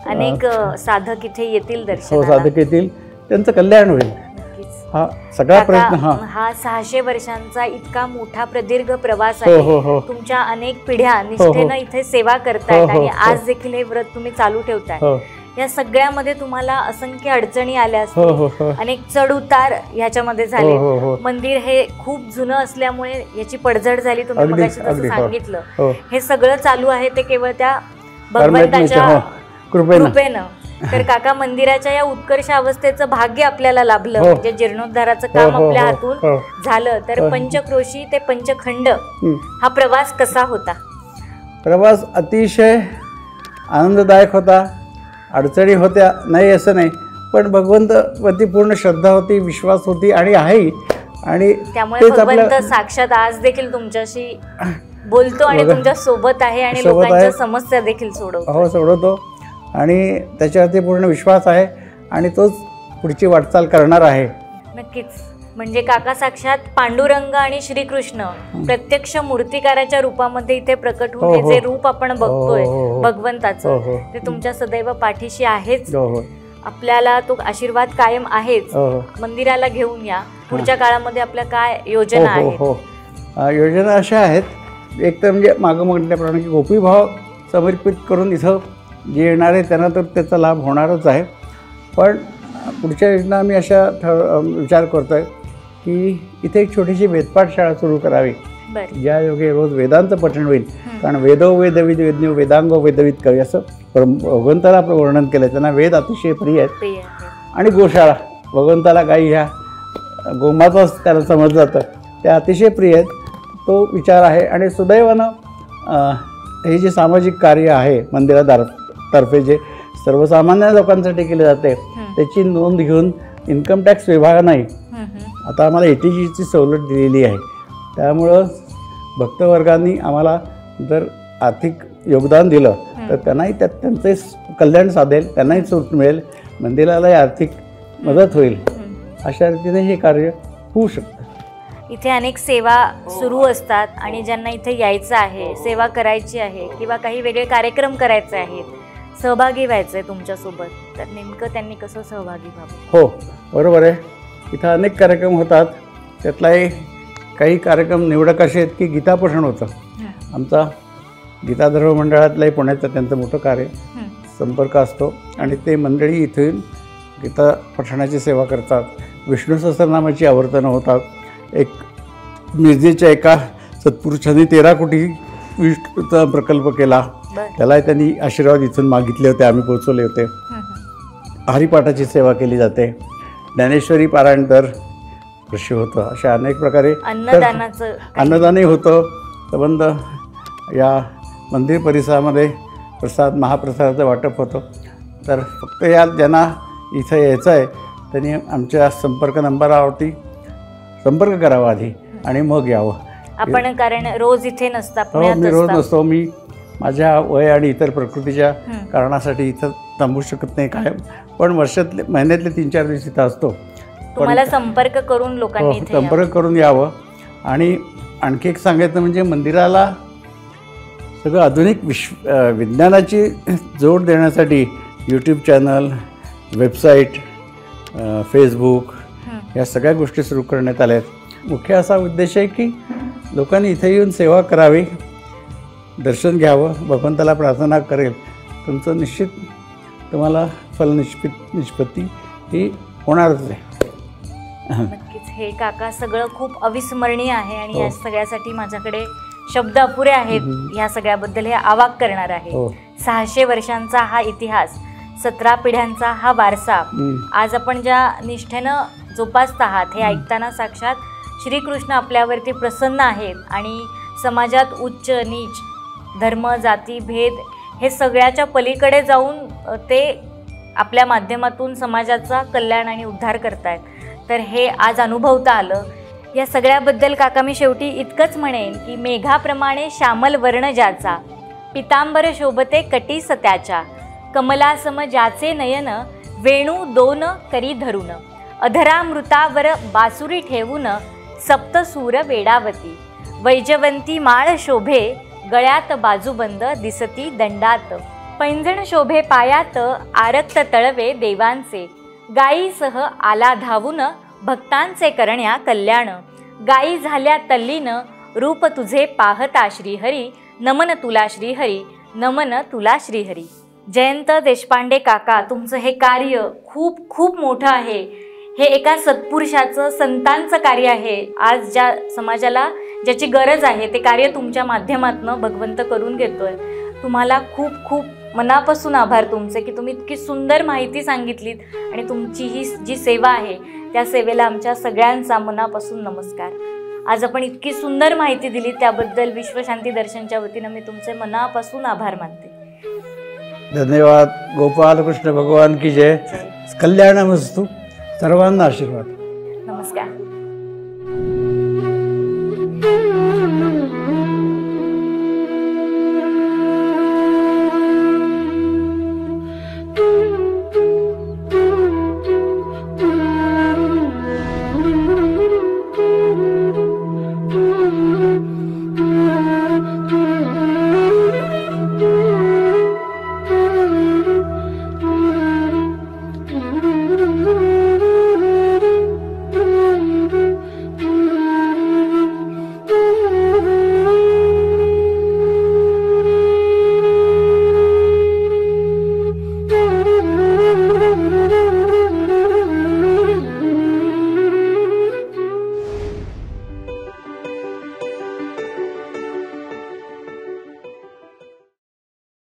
अनेक साधक इथे येतील दर्शनाला. हो, साधक येतील, त्यांचं कल्याण होईल. हा सगळा प्रयत्न हा 600 वर्षांचा इतका मोठा प्रदीर्घ प्रवास आहे. तुमच्या अनेक पिढ्या निष्ठेनं इथे सेवा करतायत आणि आज देखील हे व्रत तुम्ही चालू ठेवताय. या सगळ्यामध्ये तुम्हाला असंख्य अडचणी आल्या हो हो असतील, हो अनेक चढ उतार ह्याच्यामध्ये झाले. हो, हो, हो. मंदिर हे खूप जुनं असल्यामुळे याची पडझड झाली, तुम्ही अगदी, मगाशी जसं अगदी, हो. सांगितलं. हो. हे सगळं चालू आहे ते केवळ त्या परमात्म्याच्या, भगवंताच्या हो, कृपेनं. कृपेनं. तर काका, मंदिराच्या या उत्कर्ष अवस्थेचं भाग्य आपल्याला लाभलं, हो. म्हणजे जीर्णोद्धाराचं हो, काम हो, आपल्या हो, हातून हो. झालं. तर हो. पंचक्रोशी ते पंचखंड हं. हा प्रवास कसा होता? प्रवास अतिशय आनंददायक होता. अडचणी होत्या नाही असं नाही, पण भगवंतावरती पूर्ण श्रद्धा होती, विश्वास होती आणि आहे. आणि त्यामुळे भगवंत साक्षात आज देखील तुमच्याशी बोलतो आणि तुमच्या सोबत आहे आणि सोबत लोकांच्या आहे. समस्या देखील सोडवतो. हो, सोडवतो आणि त्याच्यावरती पूर्ण विश्वास आहे आणि तोच पुढची वाटचाल करणार आहे. नक्कीच. म्हणजे काका साक्षात पांडुरंग आणि श्रीकृष्ण प्रत्यक्ष मूर्तिकाराच्या रूपामध्ये इथे प्रकट होऊन हो. जे रूप आपण बघतोय हो, हो, हो. भगवंताचं, हो, हो. ते तुमच्या सदैव पाठीशी आहेच. हो हो आपल्याला तो आशीर्वाद कायम आहेच. हो हो मंदिराला घेऊन या. पुढच्या काळामध्ये आपल्या काय हो योजना हो आहेत? हो योजना अशा आहेत. एक तर म्हणजे मागं म्हटल्याप्रमाणे की गोपीभाव समर्पित करून इथं जे येणार आहे त्यांना तर त्याचा लाभ होणारच आहे. पण पुढच्या योजना आम्ही अशा विचार करतो आहे की इथे एक छोटीशी वेदपाठशाळा सुरू करावी, बरं. ज्या योगे रोज वेदांचं पठण होईल. कारण वेदो वेदविद वेदन्यो वेदांगो वेदविद कवी असं भगवंताला आपलं वर्णन केलं. त्यांना वेद अतिशय प्रिय आहेत. प्रिय आहे. आणि गोशाळा, भगवंताला गाई ह्या गोमाताच त्याला समजलं जातं, त्या अतिशय प्रिय आहेत. तो विचार आहे. आणि सुदैवानं हे जे सामाजिक कार्य आहे मंदिरातर्फे जे सर्वसामान्य लोकांसाठी केले जाते त्याची नोंद घेऊन इन्कम टॅक्स विभागाने आता आम्हाला ATGची सवलत दिलेली आहे. त्यामुळं भक्तवर्गांनी आम्हाला जर आर्थिक योगदान दिलं तर त्यांनाही त्यात त्यांचे कल्याण साधेल, त्यांनाही सूट मिळेल, मंदिरालाही आर्थिक मदत होईल. अशा रीतीने हे कार्य होऊ शकतं. इथे अनेक सेवा सुरू असतात आणि ज्यांना इथे यायचं आहे, सेवा करायची आहे किंवा काही वेगळे कार्यक्रम करायचे आहेत, सहभागी व्हायचं आहे तुमच्यासोबत, तर नेमकं त्यांनी कसं सहभागी व्हावं? हो, बरोबर आहे. इथं अनेक कार्यक्रम होतात. त्यातलाही काही कार्यक्रम निवडक असे आहेत की गीतापठण होतं. आमचा गीता धर्म मंडळातलाही पुण्याचं त्यांचं मोठं कार्य संपर्क असतो आणि ते मंडळी इथून गीता पठणाची सेवा करतात. विष्णू सहस्रनामाची आवर्तनं होतात. एक मिरजेच्या एका सत्पुरुषांनी 13 कोटी विष्णूचा प्रकल्प केला. त्याला त्यांनी आशीर्वाद इथून मागितले होते, आम्ही पोचवले होते. हरिपाठाची सेवा केली जाते. ज्ञानेश्वरी पारायण दर वर्षी होतं. अशा अनेक प्रकारे अन्नदानही होतं. संबंध या मंदिर परिसरामध्ये प्रसाद महाप्रसादाचं वाटप होतं. तर फक्त या ज्यांना इथं यायचं आहे त्यांनी आमच्या संपर्क नंबरावरती संपर्क करावा आधी आणि मग यावं. आपण कारण रोज इथे नसता, हो, मी रोज नसतो. मी माझ्या वय आणि इतर प्रकृतीच्या कारणासाठी इथं थांबू शकत नाही कायम, पण वर्षातले महिन्यातले 3-4 दिवस इथं असतो. तुम्हाला संपर्क करून लोकांनी इथे संपर्क करून यावं. आणि आणखी एक सांगायचं म्हणजे मंदिराला सगळं आधुनिक विज्ञानाची जोड देण्यासाठी यूट्यूब चॅनल, वेबसाईट, फेसबुक या सगळ्या गोष्टी सुरू करण्यात आल्या आहेत. मुख्य असा उद्देश आहे की लोकांनी इथे येऊन सेवा करावी, दर्शन घ्यावं, भगवंताला प्रार्थना करेल. तुमचं निश्चित तुम्हाला निष्पत्ती ही होणारच आहे. नक्कीच. हे काका सगळं खूप अविस्मरणीय आहे आणि या सगळ्यासाठी माझ्याकडे शब्द अपुरे आहेत. ह्या सगळ्याबद्दल हे अवाक करणार आहे. 600 वर्षांचा हा इतिहास, 17 पिढ्यांचा हा वारसा आज आपण ज्या निष्ठेनं जोपासत आहात हे ऐकताना साक्षात श्रीकृष्ण आपल्यावरती प्रसन्न आहेत आणि समाजात उच्च नीच, धर्म, जाती, भेद हे सगळ्याच्या पलीकडे जाऊन ते आपल्या माध्यमातून समाजाचा कल्याण आणि उद्धार करतायत. तर हे आज अनुभवता आलं. या सगळ्याबद्दल काका मी शेवटी इतकंच म्हणेन की मेघाप्रमाणे श्यामल वर्ण ज्याचा, पितांबर शोभते कटीस त्याच्या, कमलासम ज्याचे नयन, वेणू 2 करी धरून, अधरामृतावर बासुरी ठेवून, सप्तसूर वेडावती, वैजवंती माळ शोभे, गळ्यात बाजूबंद दिसती दंडात, पैंजण शोभे पायात, आरक्त तळवे देवांचे, गायीसह आला धावून, भक्तांचे करण्या कल्याण, गायी झाल्या तल्लीन, रूप तुझे पाहता श्रीहरी, नमन तुला श्रीहरी, नमन तुला श्रीहरी. जयंत देशपांडे काका, तुमचं हे कार्य खूप खूप मोठं आहे. हे एका सत्पुरुषाचं, संतांचं कार्य आहे. आज ज्या समाजाला ज्याची गरज आहे ते कार्य तुमच्या माध्यमातून भगवंत करून घेतोय. तुम्हाला खूप खूप मनापासून आभार तुमचे की तुम्ही इतकी सुंदर माहिती सांगितलीत आणि तुमची ही जी सेवा आहे त्या सेवेला आमच्या सगळ्यांचा मनापासून नमस्कार. आज आपण इतकी सुंदर माहिती दिली त्याबद्दल विश्वशांती दर्शनच्या वतीनं मी तुमचे मनापासून आभार मानते. धन्यवाद. गोपाल कृष्ण भगवान की जय. कल्याणमस्तु. सर्वांना आशीर्वाद.